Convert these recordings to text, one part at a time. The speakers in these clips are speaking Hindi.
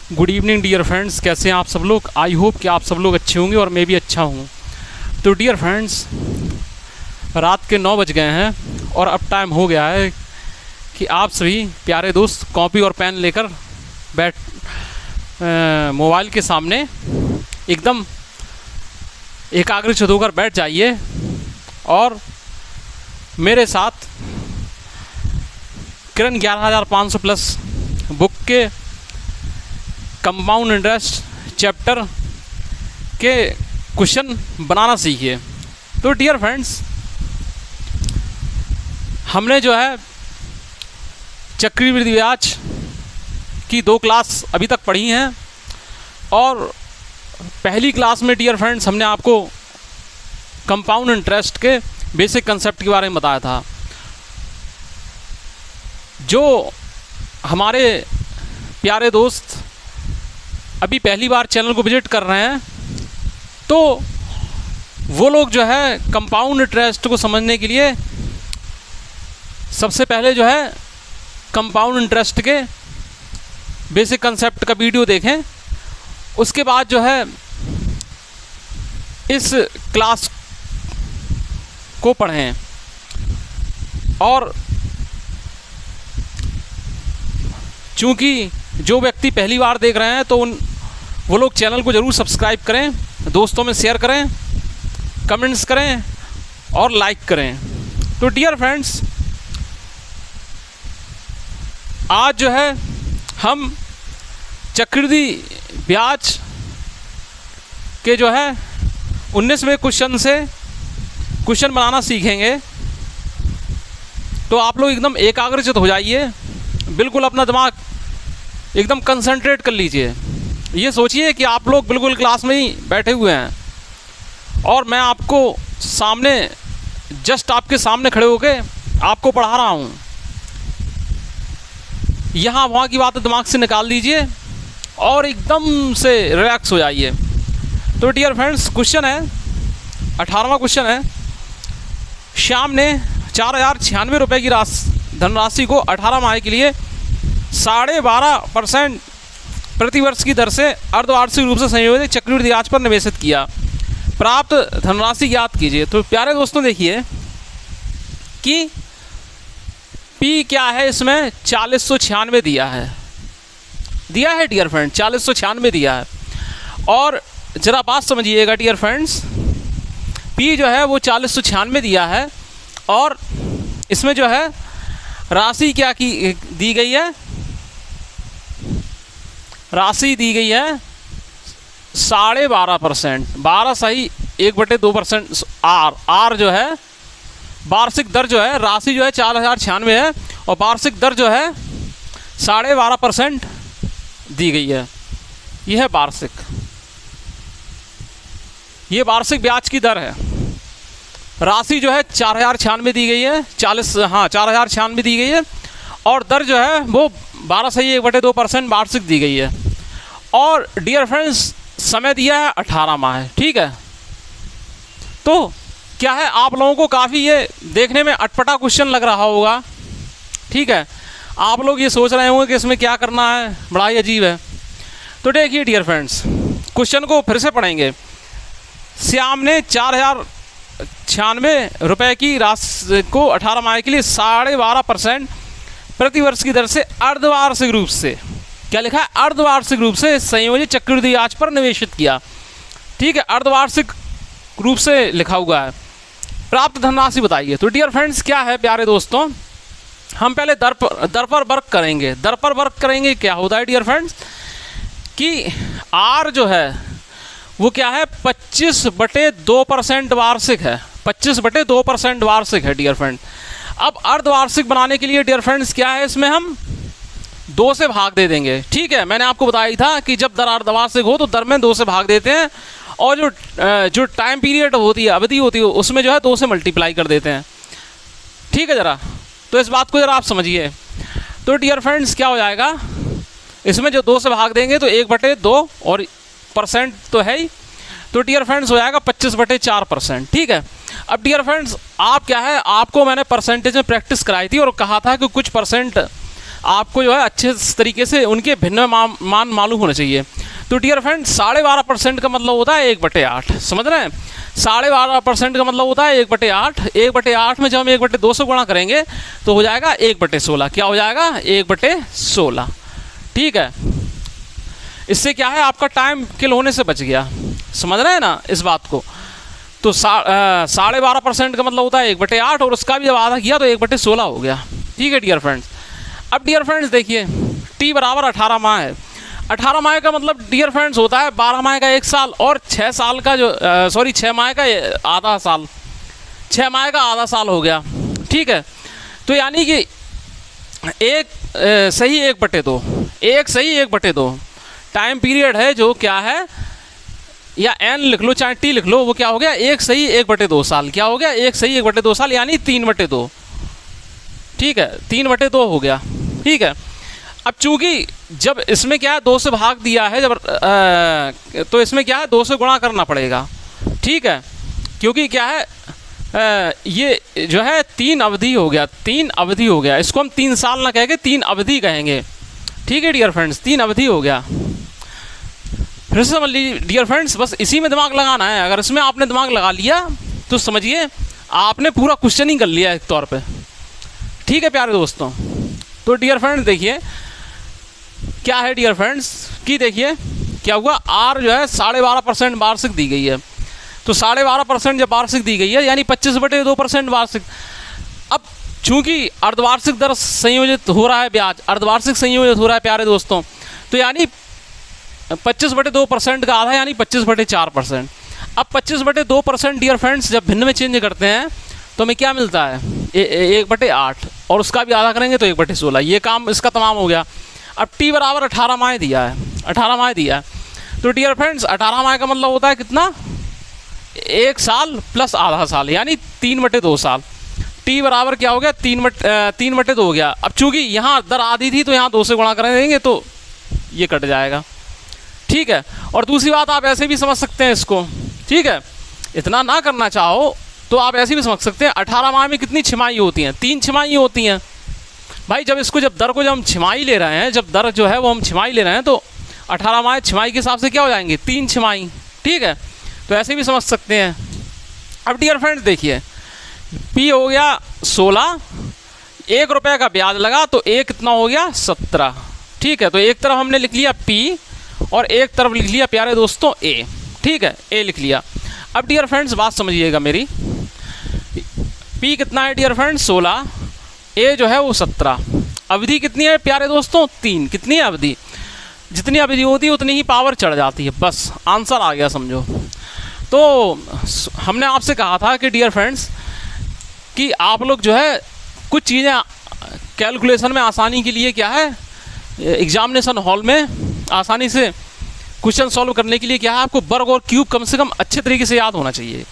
गुड इवनिंग डियर फ्रेंड्स, कैसे हैं आप सब लोग। आई होप कि आप सब लोग अच्छे होंगे और मैं भी अच्छा हूँ। तो डियर फ्रेंड्स, रात के 9 बज गए हैं और अब टाइम हो गया है कि आप सभी प्यारे दोस्त कॉपी और पेन लेकर मोबाइल के सामने एकदम एकाग्रचित्त होकर बैठ जाइए और मेरे साथ किरण 11,500 प्लस बुक के कंपाउंड इंटरेस्ट चैप्टर के क्वेश्चन बनाना सीखिए। तो डियर फ्रेंड्स, हमने जो है चक्रवृद्धि ब्याज की 2 क्लास अभी तक पढ़ी हैं और पहली क्लास में डियर फ्रेंड्स हमने आपको कंपाउंड इंटरेस्ट के बेसिक कंसेप्ट के बारे में बताया था। जो हमारे प्यारे दोस्त अभी पहली बार चैनल को विजिट कर रहे हैं तो वो लोग जो है कंपाउंड इंटरेस्ट को समझने के लिए सबसे पहले जो है कंपाउंड इंटरेस्ट के बेसिक कंसेप्ट का वीडियो देखें। उसके बाद जो है इस क्लास को पढ़ें और चूँकि जो व्यक्ति पहली बार देख रहे हैं तो वो लोग चैनल को ज़रूर सब्सक्राइब करें, दोस्तों में शेयर करें, कमेंट्स करें और लाइक करें। तो डियर फ्रेंड्स, आज जो है हम चक्रवृद्धि ब्याज के जो है 19वें क्वेश्चन से क्वेश्चन बनाना सीखेंगे। तो आप लोग एकदम एकाग्रचित्त हो जाइए, बिल्कुल अपना दिमाग एकदम कंसंट्रेट कर लीजिए। ये सोचिए कि आप लोग बिल्कुल क्लास में ही बैठे हुए हैं और मैं आपको सामने जस्ट आपके सामने खड़े होके आपको पढ़ा रहा हूँ। यहाँ वहाँ की बातें दिमाग से निकाल दीजिए और एकदम से रिलैक्स हो जाइए। तो डियर फ्रेंड्स, क्वेश्चन है 18वां क्वेश्चन है। श्याम ने 4,096 रुपये की धनराशि को 18 माह के लिए 12.5% प्रतिवर्ष की दर से अर्धवार्षिक रूप से संयोजित चक्रवृद्धि ब्याज पर निवेशित किया। प्राप्त धनराशि ज्ञात कीजिए। तो प्यारे दोस्तों, देखिए कि P क्या है, इसमें 4,096 दिया है डियर फ्रेंड, 4,096 दिया है। और ज़रा बात समझिएगा डियर फ्रेंड्स, P जो है वो 4,096 दिया है और इसमें जो है राशि क्या की दी गई है, राशि दी गई है 12.5%। 12 सही 1/2% आर जो है वार्षिक दर जो है, राशि जो है 4,096 है और वार्षिक दर जो है 12.5% दी गई है। यह है वार्षिक, ये वार्षिक ब्याज की दर है। राशि जो है 4,096 दी गई है, 4,096 दी गई है और दर जो है वो 12 सही 1/2% वार्षिक दी गई है। और डियर फ्रेंड्स, समय दिया है 18 माह है, ठीक है। तो क्या है, आप लोगों को काफ़ी ये देखने में अटपटा क्वेश्चन लग रहा होगा, ठीक है। आप लोग ये सोच रहे होंगे कि इसमें क्या करना है, बड़ा ही अजीब है। तो देखिए डियर फ्रेंड्स, क्वेश्चन को फिर से पढ़ेंगे। श्याम ने 4,096 रुपये की राशि को 18 माह के लिए 12.5% प्रतिवर्ष की दर से अर्धवार्षिक रूप से, क्या लिखा है, अर्धवार्षिक रूप से संयोजित चक्रवृद्धि ब्याज पर निवेशित किया, ठीक है। अर्धवार्षिक रूप से लिखा हुआ है। प्राप्त धनराशि बताइए। तो डियर फ्रेंड्स, क्या है प्यारे दोस्तों, हम पहले दर पर वर्क करेंगे। दर पर वर्क करेंगे क्या होता है डियर फ्रेंड्स कि आर जो है वो क्या है, 25/2% वार्षिक है, 25/2% वार्षिक है डियर फ्रेंड। अब अर्धवार्षिक बनाने के लिए डियर फ्रेंड्स क्या है, इसमें हम 2 से भाग दे देंगे, ठीक है। मैंने आपको बताया था कि जब दर अर्धवार्षिक हो तो दर में 2 से भाग देते हैं और जो टाइम पीरियड होती है, अवधि होती है, उसमें जो है 2 से मल्टीप्लाई कर देते हैं, ठीक है। ज़रा तो इस बात को ज़रा आप समझिए। तो डियर फ्रेंड्स, क्या हो जाएगा, इसमें जो 2 से भाग देंगे तो 1/2 और % तो है ही, तो डियर फ्रेंड्स हो जाएगा 25/4%, ठीक है। अब डियर फ्रेंड्स, आप क्या है, आपको मैंने परसेंटेज में प्रैक्टिस कराई थी और कहा था कि कुछ परसेंट आपको जो है अच्छे तरीके से उनके भिन्न मान मालूम होने चाहिए। तो डियर फ्रेंड 12.5% का मतलब होता है 1/8, समझ रहे हैं? 12.5% का मतलब होता है 1/8। 1/8 में जब हम 1/2 से गुणा करेंगे तो हो जाएगा 1/16। क्या हो जाएगा? 1/16। ठीक है, इससे क्या है, आपका टाइम किल होने से बच गया। समझ रहे हैं ना इस बात को? तो 12.5% का मतलब होता है 1/8, और उसका भी जब आधा किया तो 1/16 हो गया। ठीक है डियर फ्रेंड्स। अब डियर फ्रेंड्स देखिए, t बराबर 18 माह है। 18 माह का मतलब डियर फ्रेंड्स होता है 12 माह का 1 साल, और 6 साल का जो 6 माह का आधा साल, 6 माह का आधा साल हो गया। ठीक है, तो यानी कि एक सही 1/2, एक सही 1/2 टाइम पीरियड है जो क्या है, या n लिख लो चाहे t लिख लो, वो क्या हो गया, एक सही 1/2 साल। क्या हो गया? एक सही 1/2 साल, यानी 3/2। ठीक है, 3/2 हो गया। ठीक है, अब चूंकि जब इसमें क्या है 2 से भाग दिया है, जब तो इसमें क्या है 2 से गुणा करना पड़ेगा। ठीक है, क्योंकि क्या है ये जो है 3 अवधि हो गया, 3 अवधि हो गया। इसको हम 3 साल ना कहेंगे, 3 अवधि कहेंगे। ठीक है डियर फ्रेंड्स, 3 अवधि हो गया। फिर से समझ लीजिए डियर फ्रेंड्स, बस इसी में दिमाग लगाना है। अगर इसमें आपने दिमाग लगा लिया तो समझिए आपने पूरा क्वेश्चन ही कर लिया एक तौर पे। ठीक है प्यारे दोस्तों, तो डियर फ्रेंड्स देखिए क्या है डियर फ्रेंड्स कि देखिए क्या हुआ, आर जो है 12.5% वार्षिक दी गई है। तो 12.5% जब वार्षिक दी गई है यानी 25/2% वार्षिक। अब चूंकि अर्धवार्षिक दर संयोजित हो रहा है ब्याज, अर्धवार्षिक संयोजित हो रहा है प्यारे दोस्तों, तो यानी 25/2% का आधा यानी 25/4%। अब 25/2% डियर फ्रेंड्स जब भिन्न में चेंज करते हैं तो हमें क्या मिलता है, 1/8, और उसका भी आधा करेंगे तो 1/16। ये काम इसका तमाम हो गया। अब t बराबर 18 माह दिया है, 18 माह दिया है। तो डियर फ्रेंड्स 18 माह का मतलब होता है कितना, 1 साल प्लस आधा साल, यानी 3/2 साल। t बराबर क्या हो गया, 3/2 हो गया। अब चूंकि यहाँ दर आधी थी तो यहाँ 2 से गुणा कर देंगे तो ये कट जाएगा। ठीक है, और दूसरी बात आप ऐसे भी समझ सकते हैं इसको। ठीक है, इतना ना करना चाहो तो आप ऐसे भी समझ सकते हैं 18 माह में कितनी छमाही होती हैं, 3 छमाही होती हैं भाई। जब दर को जब हम छमाही ले रहे हैं, जब दर जो है वो हम छमाही ले रहे हैं, तो 18 माह छमाही के हिसाब से क्या हो जाएंगे, 3 छमाही। ठीक है, तो ऐसे भी समझ सकते हैं। अब डियर फ्रेंड्स देखिए, p हो गया 16, 1 रुपये का ब्याज लगा तो a कितना हो गया, 17। ठीक है, तो एक तरफ हमने लिख लिया p और एक तरफ लिख लिया प्यारे दोस्तों a। ठीक है, a लिख लिया। अब डियर फ्रेंड्स बात समझिएगा मेरी, p कितना है डियर फ्रेंड्स 16, a जो है वो 17। अवधि कितनी है प्यारे दोस्तों, 3। कितनी है अवधि, जितनी अवधि होती है उतनी ही पावर चढ़ जाती है। बस आंसर आ गया समझो। तो हमने आपसे कहा था कि डियर फ्रेंड्स कि आप लोग जो है कुछ चीज़ें कैलकुलेशन में आसानी के लिए क्या है, एग्जामिनेशन हॉल में आसानी से क्वेश्चन सॉल्व करने के लिए क्या है, आपको वर्ग और क्यूब कम से कम अच्छे तरीके से याद होना चाहिए।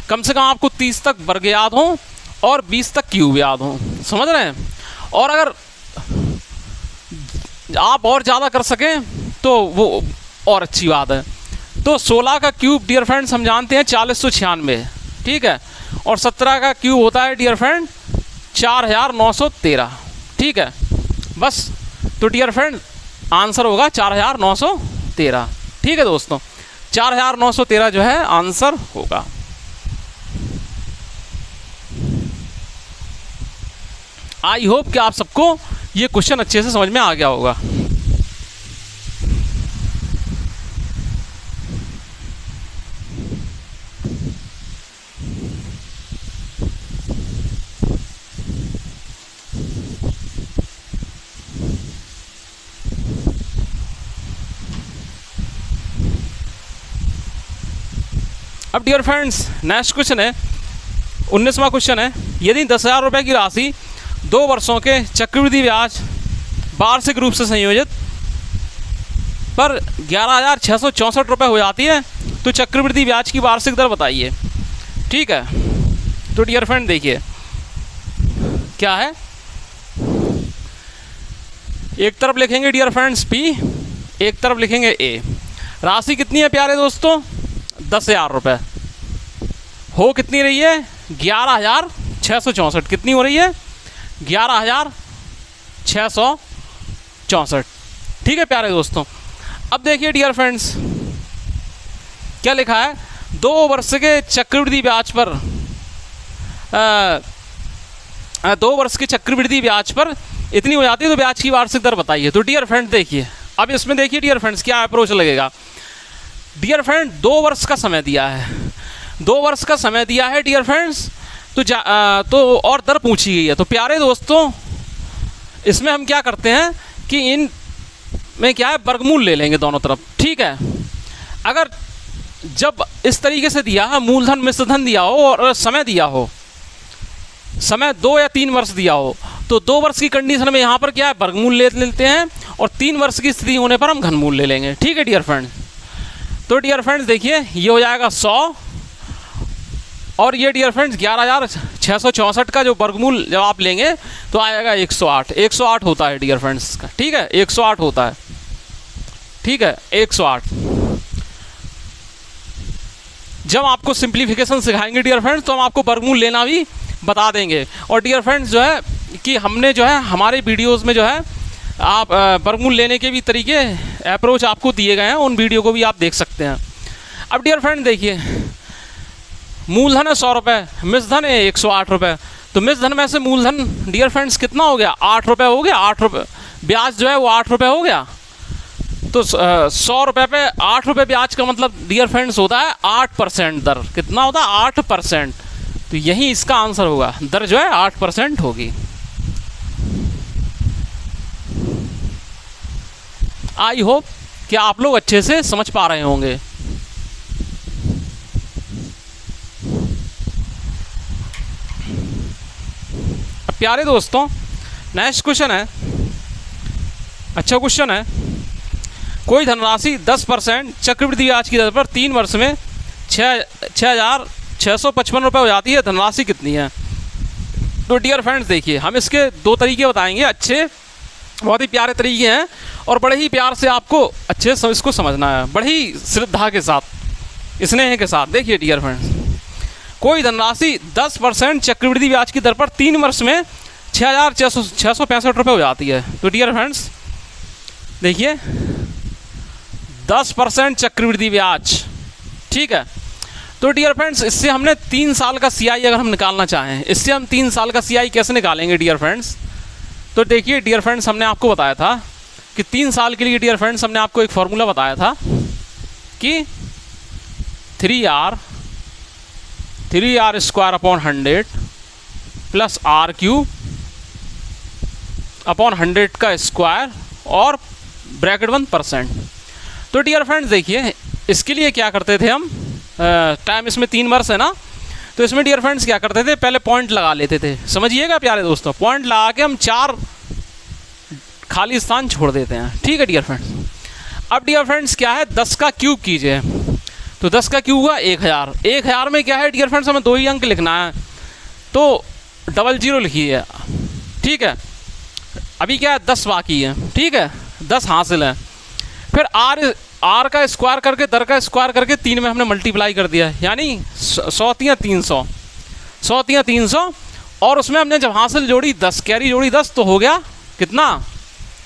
कम से कम आपको 30 तक वर्ग याद हो और 20 तक क्यूब याद हो, समझ रहे हैं? और अगर आप और ज़्यादा कर सकें तो वो और अच्छी बात है। तो 16 का क्यूब डियर फ्रेंड्स हम जानते हैं 4096। ठीक है, और 17 का क्यूब होता है डियर फ्रेंड 4913। ठीक है, बस तो डियर फ्रेंड आंसर होगा 4913। ठीक है दोस्तों, 4913 जो है आंसर होगा। आई होप कि आप सबको ये क्वेश्चन अच्छे से समझ में आ गया होगा। अब डियर फ्रेंड्स नेक्स्ट क्वेश्चन है, 19वां क्वेश्चन है। यदि 10,000 रुपये की राशि 2 वर्षों के चक्रवृद्धि ब्याज वार्षिक रूप से संयोजित पर 11,664 रुपये हो जाती है तो चक्रवृद्धि ब्याज की वार्षिक दर बताइए। ठीक है, तो डियर फ्रेंड देखिए क्या है, एक तरफ लिखेंगे डियर फ्रेंड्स p, एक तरफ लिखेंगे a। राशि कितनी है प्यारे दोस्तों, 10,000 रुपये। हो कितनी रही है, 11,664। कितनी हो रही है, 664। ठीक है प्यारे दोस्तों, अब देखिए डियर फ्रेंड्स क्या लिखा है, 2 वर्ष के चक्रवृद्धि ब्याज पर 2 वर्ष के चक्रवृद्धि ब्याज पर इतनी हो जाती है तो ब्याज की वार्षिक दर बताइए। तो डियर फ्रेंड देखिए, अब इसमें देखिए डियर फ्रेंड्स क्या अप्रोच लगेगा। डियर फ्रेंड 2 वर्ष का समय दिया है, 2 वर्ष का समय दिया है डियर फ्रेंड्स, तो और दर पूछी गई है। तो प्यारे दोस्तों इसमें हम क्या करते हैं कि इन में क्या है, वर्गमूल ले लेंगे दोनों तरफ। ठीक है, अगर जब इस तरीके से दिया है, मूलधन मिश्रधन दिया हो और समय दिया हो, समय 2 या 3 वर्ष दिया हो, तो 2 वर्ष की कंडीशन में यहाँ पर क्या है, वर्गमूल ले लेते हैं और 3 वर्ष की स्थिति होने पर हम घनमूल ले लेंगे। ठीक है डियर फ्रेंड्स, तो डियर फ्रेंड्स देखिए ये हो जाएगा 100 और ये डियर फ्रेंड्स 11,664 का जो वर्गमूल जब आप लेंगे तो आएगा 108। 108 होता है डियर फ्रेंड्स का। ठीक है, 108 होता है। ठीक है, 108। जब आपको सिंप्लीफिकेशन सिखाएंगे डियर फ्रेंड्स तो हम आपको वर्गमूल लेना भी बता देंगे। और डियर फ्रेंड्स जो है कि हमने जो है हमारे वीडियोस में जो है आप वर्गमूल लेने के भी तरीके अप्रोच आपको दिए गए हैं, उन वीडियो को भी आप देख सकते हैं। अब डियर फ्रेंड देखिए, मूलधन है 100 रुपये, मिश्रधन है 108 रुपये। तो मिश्रधन में से मूलधन डियर फ्रेंड्स कितना हो गया, 8 रुपये हो गया। 8 रुपये ब्याज जो है वो 8 रुपये हो गया। तो 100 रुपये पे 8 रुपये ब्याज का मतलब डियर फ्रेंड्स होता है 8% दर। कितना होता है, 8%। तो यही इसका आंसर होगा, दर जो है 8% होगी। आई होप कि आप लोग अच्छे से समझ पा रहे होंगे। अब प्यारे दोस्तों नेक्स्ट क्वेश्चन है, अच्छा क्वेश्चन है। कोई धनराशि 10% चक्रवृद्धि ब्याज की दर पर 3 वर्ष में 6,655 रुपये हो जाती है, धनराशि कितनी है। तो डियर फ्रेंड्स देखिए, हम इसके 2 तरीके बताएंगे, अच्छे बहुत ही प्यारे तरीके हैं और बड़े ही प्यार से आपको अच्छे से इसको समझना है, बड़ी ही श्रद्धा के साथ, स्नेह के साथ। देखिए डियर फ्रेंड्स, कोई धनराशि 10% चक्रवृद्धि ब्याज की दर पर 3 वर्ष में 6,665 रुपये हो जाती है। तो डियर फ्रेंड्स देखिए 10% चक्रवृद्धि ब्याज। ठीक है, तो डियर फ्रेंड्स इससे हमने 3 साल का CI अगर हम निकालना चाहें, इससे हम 3 साल का CI कैसे निकालेंगे डियर फ्रेंड्स। तो देखिए डियर फ्रेंड्स हमने आपको बताया था कि 3 साल के लिए डियर फ्रेंड्स हमने आपको एक फॉर्मूला बताया था कि 3R square upon 100 plus R³ upon 100 का स्क्वायर और ब्रैकेट 1%। तो डियर फ्रेंड्स देखिए इसके लिए क्या करते थे हम, टाइम इसमें 3 वर्ष है ना, तो इसमें डियर फ्रेंड्स क्या करते थे, पहले पॉइंट लगा लेते थे। समझिएगा प्यारे दोस्तों, पॉइंट लगा के हम 4 खाली स्थान छोड़ देते हैं। ठीक है डियर फ्रेंड्स, अब डियर फ्रेंड्स क्या है, 10 का क्यूब कीजिए। तो 10 का क्यूब हुआ 1000। 1000 में क्या है डियर फ्रेंड्स, हमें 2 ही अंक लिखना है, तो 00 लिखिए। ठीक है, अभी क्या है 10 बाकी है। ठीक है, 10 हासिल है। फिर R का स्क्वायर करके दर का स्क्वायर करके 3 में हमने मल्टीप्लाई कर दिया, यानी 100 × 300, 100 × 300 और उसमें हमने जब हासिल जोड़ी 10, कैरी जोड़ी 10, तो हो गया कितना,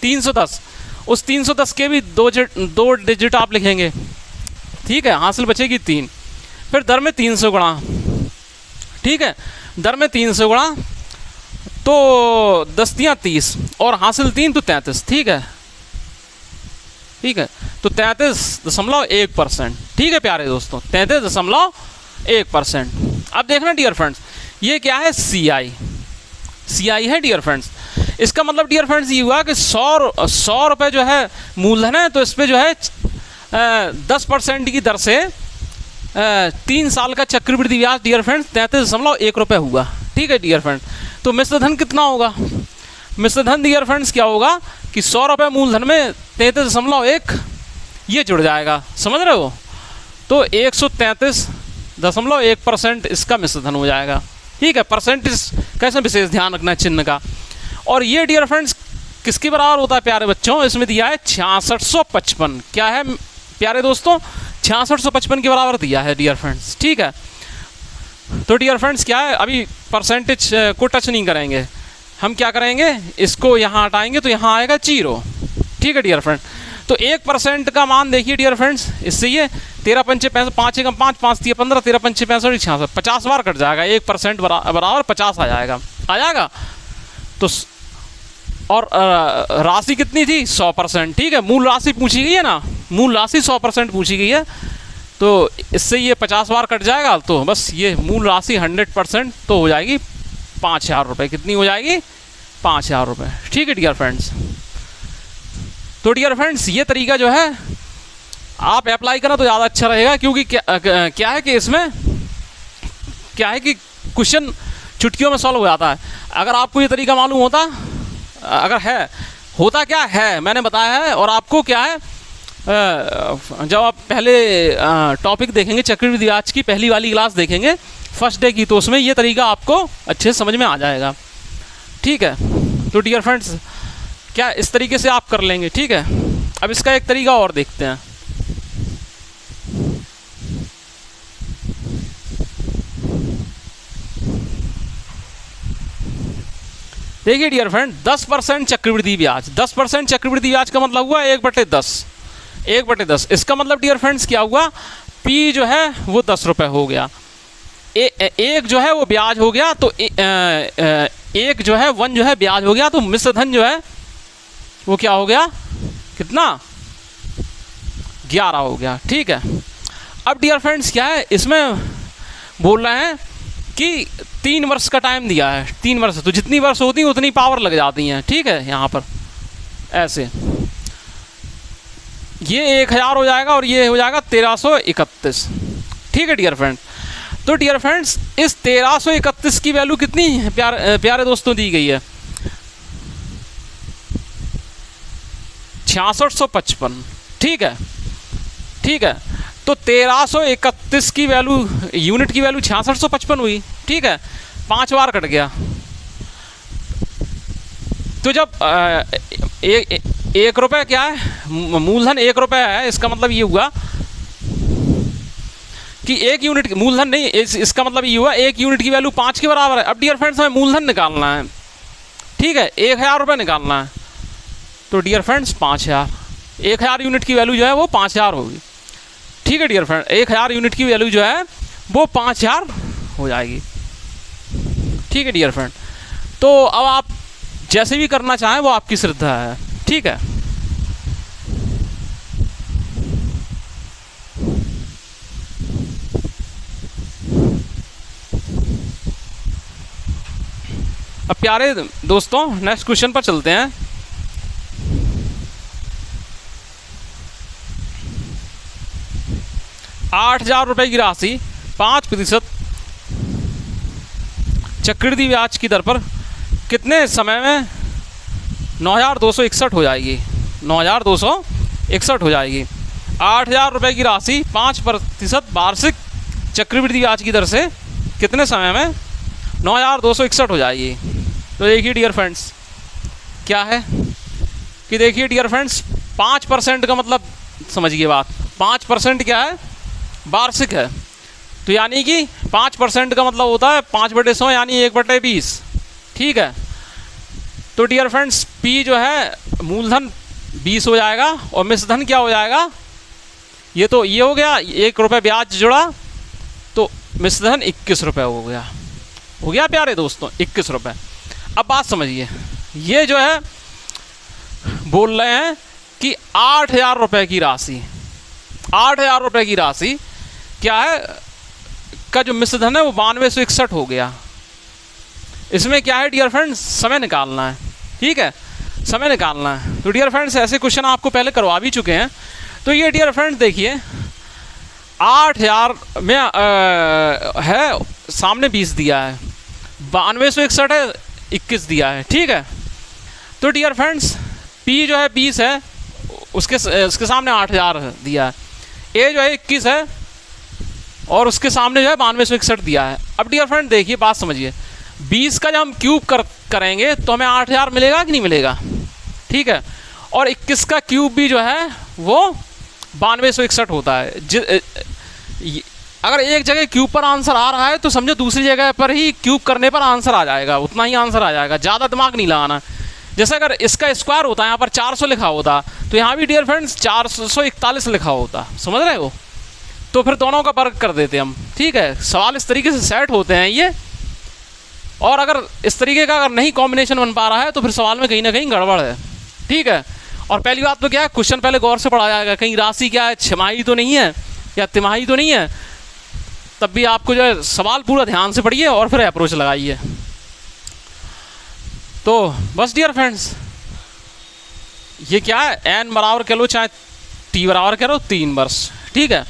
310। उस 310 के भी 2 डिजिट आप लिखेंगे। ठीक है, हासिल बचेगी 3। फिर दर में 300 गुणा। ठीक है, दर में 300 गुणा तो 10 × 30 और हासिल 3 तो 33। ठीक है, ठीक है, तो 33.1%। ठीक है प्यारे दोस्तों, 33.1%। अब देखना डियर फ्रेंड्स, ये क्या है, CI है डियर फ्रेंड्स। इसका मतलब डियर फ्रेंड्स ये हुआ कि 100 रुपये जो है मूलधन है, तो इस पर जो है 10% की दर से 3 साल का चक्रवृद्धि ब्याज डियर फ्रेंड्स 33.1 रुपये हुआ। ठीक है डियर फ्रेंड्स, तो मिश्रधन कितना होगा, मिश्रधन डियर फ्रेंड्स क्या होगा कि 100 रुपये मूलधन में 33.1 ये जुड़ जाएगा, समझ रहे हो। तो 133.1% इसका मिश्रधन हो जाएगा। ठीक है, परसेंटेज कैसे विशेष ध्यान रखना है चिन्ह का। और ये डियर फ्रेंड्स किसके बराबर होता है प्यारे बच्चों, इसमें दिया है 6655। क्या है प्यारे दोस्तों, 6655 के बराबर दिया है डियर फ्रेंड्स। ठीक है, तो डियर फ्रेंड्स क्या है, अभी परसेंटेज को टच नहीं करेंगे, हम क्या करेंगे, इसको यहाँ हटाएंगे तो यहाँ आएगा 0। ठीक है डियर फ्रेंड, तो 1% का मान देखिए डियर फ्रेंड्स, इससे ये 13 पंचे 65, 5 एकम 5, 5 3 15, 13 पंचे 65 66, 50 बार कट जाएगा। 1% बराबर 50 आ जाएगा। तो और राशि कितनी थी, 100%। ठीक है, मूल राशि पूछी गई है ना, मूल राशि 100% पूछी गई है, तो इससे ये 50 बार कट जाएगा, तो बस ये मूल राशि 100% तो हो जाएगी 5000 रुपये। कितनी हो जाएगी, 5000 रुपये। ठीक है डियर फ्रेंड्स, तो डियर फ्रेंड्स ये तरीका जो है आप अप्लाई करें तो ज़्यादा अच्छा रहेगा, क्योंकि क्या है कि इसमें क्या है कि क्वेश्चन चुटकियों में सॉल्व हो जाता है। अगर आपको ये तरीका मालूम होता, अगर होता क्या है मैंने बताया है, और आपको क्या है जब आप पहले टॉपिक देखेंगे चक्रवृद्धि ब्याज की पहली वाली क्लास देखेंगे फर्स्ट डे की, तो उसमें ये तरीका आपको अच्छे से समझ में आ जाएगा। ठीक है, तो डियर फ्रेंड्स क्या इस तरीके से आप कर लेंगे। ठीक है, अब इसका एक तरीका और देखते हैं। देखिए डियर फ्रेंड, 10% चक्रवृद्धि ब्याज, 10% चक्रवृद्धि ब्याज का मतलब हुआ 1/10, 1/10। इसका मतलब डियर फ्रेंड्स क्या हुआ, P जो है वो 10 रुपये हो गया, एक जो है वो ब्याज हो गया, तो एक जो है 1 जो है ब्याज हो गया, तो मिश्र धन जो है वो क्या हो गया, कितना, 11 हो गया। ठीक है, अब डियर फ्रेंड्स क्या है, इसमें बोल रहे हैं कि 3 वर्ष का टाइम दिया है, 3 वर्ष, तो जितनी वर्ष होती है उतनी पावर लग जाती हैं। ठीक है, यहाँ पर ऐसे ये 1000 हो जाएगा और ये हो जाएगा 1331। ठीक है डियर फ्रेंड, तो डियर फ्रेंड्स इस 1331 की वैल्यू कितनी प्यारे दोस्तों दी गई है, 6655। ठीक है, ठीक है, तो 1331 की वैल्यू, यूनिट की वैल्यू 6655 हुई। ठीक है, 5 बार कट गया, तो जब 1 रुपये क्या है, मूलधन 1 रुपये है, इसका मतलब ये हुआ कि 1 यूनिट मूलधन नहीं, इसका मतलब ये हुआ 1 यूनिट की वैल्यू 5 के बराबर है। अब डियर फ्रेंड्स हमें मूलधन निकालना है। ठीक है, 1000 रुपये निकालना है, तो डियर फ्रेंड्स 5000, 1000 यूनिट की वैल्यू जो है वो 5000 होगी। ठीक है डियर फ्रेंड, 1000 यूनिट की वैल्यू जो है वो 5000 हो जाएगी। ठीक है डियर फ्रेंड, तो अब आप जैसे भी करना चाहें वो आपकी श्रद्धा है। ठीक है, अब प्यारे दोस्तों नेक्स्ट क्वेश्चन पर चलते हैं। ₹8000 की राशि 5% चक्रवृद्धि ब्याज की दर पर कितने समय में 9261 हो जाएगी, 9261 हो जाएगी। ₹8000 की राशि 5% वार्षिक चक्रवृद्धि ब्याज की दर से कितने समय में 9261 हो जाएगी। तो देखिए डियर फ्रेंड्स क्या है कि देखिए डियर फ्रेंड्स 5% का मतलब समझिए बात, 5% क्या है, वार्षिक है, तो यानी कि 5% का मतलब होता है 5/100 यानी 1/20। ठीक है, तो डियर फ्रेंड्स P जो है मूलधन 20 हो जाएगा और मिश्रधन क्या हो जाएगा, ये तो ये हो गया, 1 रुपये ब्याज जुड़ा तो मिश्रधन 21 रुपये हो गया प्यारे दोस्तों, 21 रुपये। अब बात समझिए, ये जो है बोल रहे हैं कि 8000 रुपये की राशि, 8000 रुपये की राशि क्या है का जो मिश्रधन है वो 9261 हो गया। इसमें क्या है डियर फ्रेंड्स, समय निकालना है। ठीक है, समय निकालना है, तो डियर फ्रेंड्स ऐसे क्वेश्चन आपको पहले करवा भी चुके हैं। तो ये डियर फ्रेंड्स देखिए 8000 में है, सामने 20 दिया है, 9261 है, 21 दिया है। ठीक है, तो डियर फ्रेंड्स P जो है 20 है, उसके सामने 8000 दिया है, A जो है 21 है और उसके सामने जो है 9261 दिया है। अब डियर फ्रेंड देखिए बात समझिए, 20 का जब हम क्यूब करेंगे तो हमें 8000 मिलेगा कि नहीं मिलेगा। ठीक है, और 21 का क्यूब भी जो है वो 9261 होता है। अगर एक जगह क्यूब पर आंसर आ रहा है तो समझो दूसरी जगह पर ही क्यूब करने पर आंसर आ जाएगा, उतना ही आंसर आ जाएगा, ज़्यादा दिमाग नहीं लगाना। जैसे अगर इसका स्क्वायर होता, यहाँ पर 400 लिखा होता, तो यहाँ भी डियर फ्रेंड्स 441 लिखा होता, समझ रहे हो। तो फिर दोनों का वर्ग कर देते हम, ठीक है। सवाल इस तरीके से सेट होते हैं ये। और अगर इस तरीके का अगर नहीं कॉम्बिनेशन बन पा रहा है तो फिर सवाल में कहीं ना कहीं गड़बड़ है, ठीक है। और पहली बात तो क्या है, क्वेश्चन पहले गौर से पढ़ा जाएगा, कहीं राशि क्या है, छमाही तो नहीं है या तिमाही तो नहीं है। तब भी आपको जो है सवाल पूरा ध्यान से पढ़िए और फिर अप्रोच लगाइए। तो बस डियर फ्रेंड्स, ये क्या है, n बराबर कह लो चाहे t बराबर कह लो 3 वर्ष, ठीक है।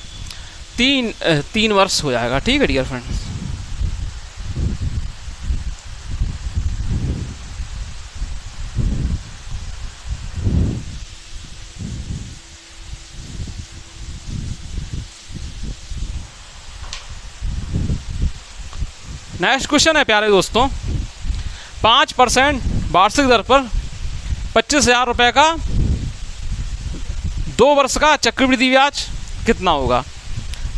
3 वर्ष हो जाएगा, ठीक है डियर फ्रेंड्स। नेक्स्ट क्वेश्चन है प्यारे दोस्तों, 5% वार्षिक दर पर 25,000 रुपये का 2 वर्ष का चक्रवृद्धि ब्याज कितना होगा।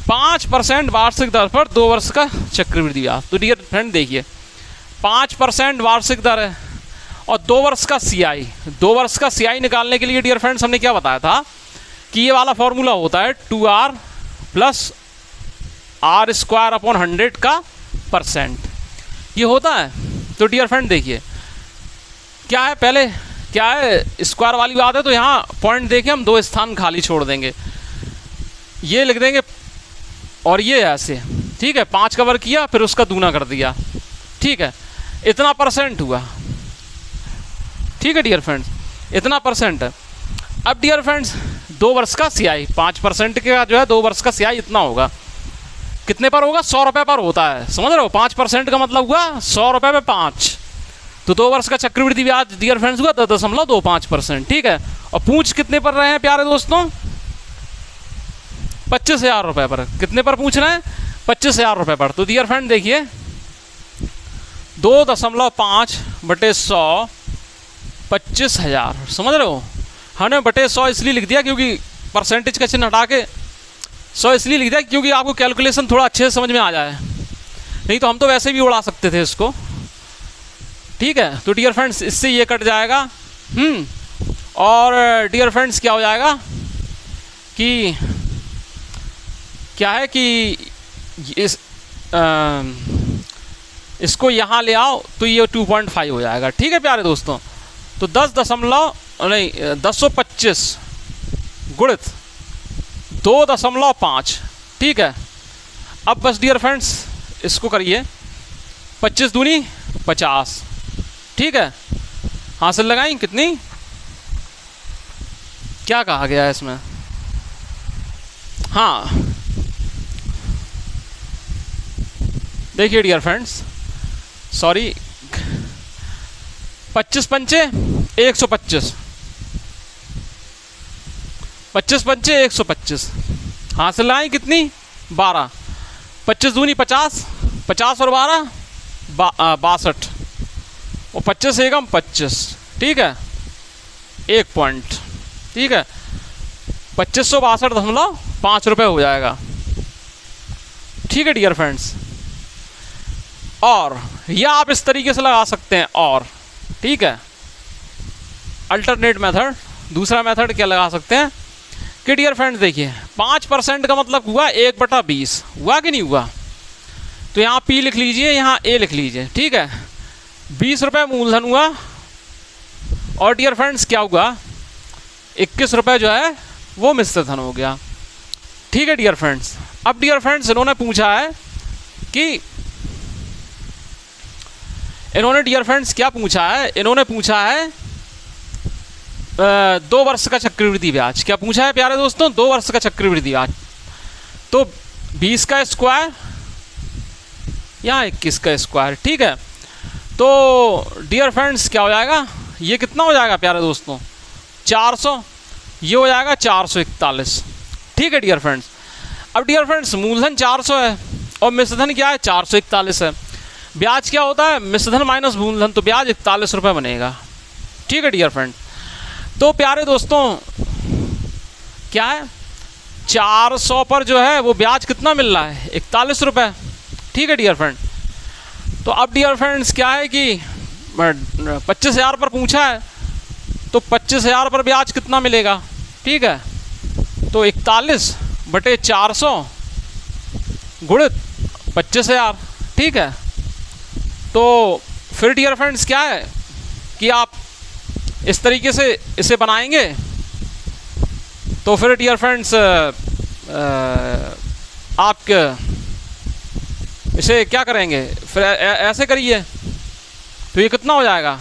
5% वार्षिक दर पर 2 वर्ष का चक्रवृद्धि ब्याज। तो डियर फ्रेंड देखिए, 5% वार्षिक दर है और 2 वर्ष का CI। 2 वर्ष का CI निकालने के लिए डियर फ्रेंड्स हमने क्या बताया था कि ये वाला फॉर्मूला होता है 2R + R² / 100 का %, ये होता है। तो डियर फ्रेंड देखिए क्या है, पहले क्या है, स्क्वायर वाली बात है, तो यहाँ पॉइंट देखिए हम 2 स्थान खाली छोड़ देंगे, ये लिख देंगे और ये ऐसे, ठीक है। 5 का वर्ग किया फिर उसका दूना कर दिया, ठीक है, इतना % हुआ, ठीक है डियर फ्रेंड्स, इतना % है। अब डियर फ्रेंड्स 2 वर्ष का CI, 5% का जो है 2 वर्ष का CI इतना होगा, कितने पर होगा, 100 रुपये पर होता है, समझ रहे हो। 5% का मतलब हुआ 100 रुपये में 5, तो 2 वर्ष का चक्रवृद्धि ब्याज डियर फ्रेंड्स हुआ 10.25%, ठीक है। और पूछ कितने पर रहे हैं प्यारे दोस्तों, 25,000 रुपये पर। कितने पर पूछ रहे हैं, 25,000 रुपये पर। तो डियर फ्रेंड देखिए 2.5 बटे 100 25,000, समझ रहे हो। हमने बटे 100 इसलिए लिख दिया क्योंकि परसेंटेज का चिन्ह हटा के 100 इसलिए लिख दिया क्योंकि आपको कैलकुलेशन थोड़ा अच्छे से समझ में आ जाए, नहीं तो हम तो वैसे भी उड़ा सकते थे इसको, ठीक है। तो डियर फ्रेंड्स इससे ये कट जाएगा, और डियर फ्रेंड्स क्या हो जाएगा कि क्या है कि इसको यहाँ ले आओ तो ये 2.5 हो जाएगा, ठीक है प्यारे दोस्तों। तो 10.25 गुणित 2.5, ठीक है। अब बस डियर फ्रेंड्स इसको करिए, 25 दूनी 50, ठीक है। हासिल लगाई कितनी, क्या कहा गया है इसमें, हाँ देखिए डियर फ्रेंड्स, सॉरी 25 पंचे 125, 25 पंचे 125, हासिल लगाई कितनी 12, 25 दूनी 50, 50 और 12 62, और 25 एकम 25, ठीक है, 1 पॉइंट, ठीक है। 2562.5 रुपये हो जाएगा, ठीक है डियर फ्रेंड्स। और या आप इस तरीके से लगा सकते हैं, और ठीक है, अल्टरनेट मेथड, दूसरा मेथड क्या लगा सकते हैं कि डियर फ्रेंड्स देखिए 5% का मतलब हुआ 1/20, हुआ कि नहीं हुआ। तो यहाँ P लिख लीजिए, यहाँ A लिख लीजिए, ठीक है। 20 रुपये मूलधन हुआ और डियर फ्रेंड्स क्या हुआ, 21 रुपये जो है वो मिश्र धन हो गया, ठीक है डियर फ्रेंड्स। अब डियर फ्रेंड्स इन्होंने पूछा है कि इन्होंने डियर फ्रेंड्स क्या पूछा है, इन्होंने पूछा है 2 वर्ष का चक्रवृद्धि ब्याज। क्या पूछा है प्यारे दोस्तों, 2 वर्ष का चक्रवृद्धि ब्याज। तो 20 का स्क्वायर यहाँ 21 का स्क्वायर, ठीक है। तो डियर फ्रेंड्स क्या हो जाएगा, ये कितना हो जाएगा प्यारे दोस्तों 400, ये हो जाएगा 441, ठीक है डियर फ्रेंड्स। अब डियर फ्रेंड्स मूलधन 400 है और मिश्रधन क्या है 441 है। ब्याज क्या होता है, मिश्रधन माइनस मूलधन, तो ब्याज 41 रुपये बनेगा, ठीक है डियर फ्रेंड। तो प्यारे दोस्तों क्या है, 400 पर जो है वो ब्याज कितना मिल रहा है, 41 रुपये। ठीक है डियर फ्रेंड। तो अब डियर फ्रेंड्स क्या है कि 25,000 पर पूछा है, तो 25,000 पर ब्याज कितना मिलेगा। ठीक है, तो 41/400 गुणित 25,000। ठीक है, तो फिर डियर फ्रेंड्स क्या है कि आप इस तरीके से इसे बनाएंगे। तो फिर डियर फ्रेंड्स आप इसे क्या करेंगे, फिर ऐसे करिए, तो ये कितना हो जाएगा,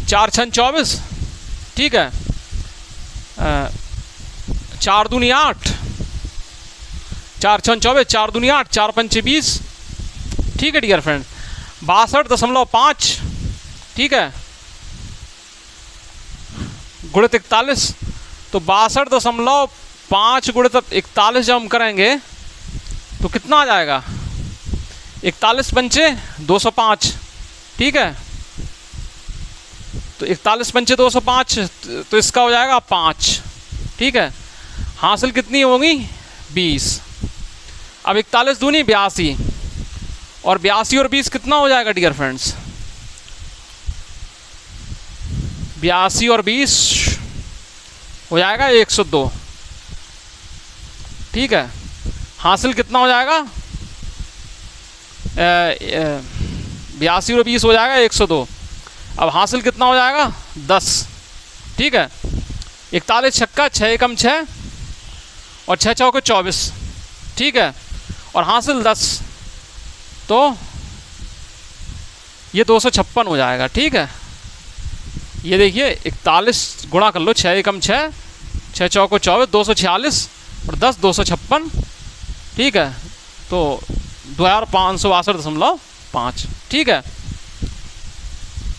4 छन 24। ठीक है, 4 दूनी 8, 4 छन 24, 4 दूनी 8, 4 पंचे 20। ठीक है डियर फ्रेंड, 62.5। ठीक है, गुणित 41, तो 62.5 गुणित 41 जब हम करेंगे तो कितना आ जाएगा, 41 पंचे 205। ठीक है, तो 41 पंचे 205, तो इसका हो जाएगा 5। ठीक है, हासिल कितनी होगी, 20। अब 41 दूनी 82, और 82 और 20 कितना हो जाएगा डियर फ्रेंड्स, 82 और 20 हो जाएगा 102। ठीक है, हासिल कितना हो जाएगा, 82 और 20 हो जाएगा 102। अब हासिल कितना हो जाएगा, 10। ठीक है, 41 छक्का 6 एकम 6 और 6 चौके 24। ठीक है, और हासिल 10, तो ये 256 हो जाएगा। ठीक है, ये देखिए 41 गुणा कर लो, 6 एकम 6, 6 चौको 24, 246 और 10 256। ठीक है, तो 2562.5। ठीक है,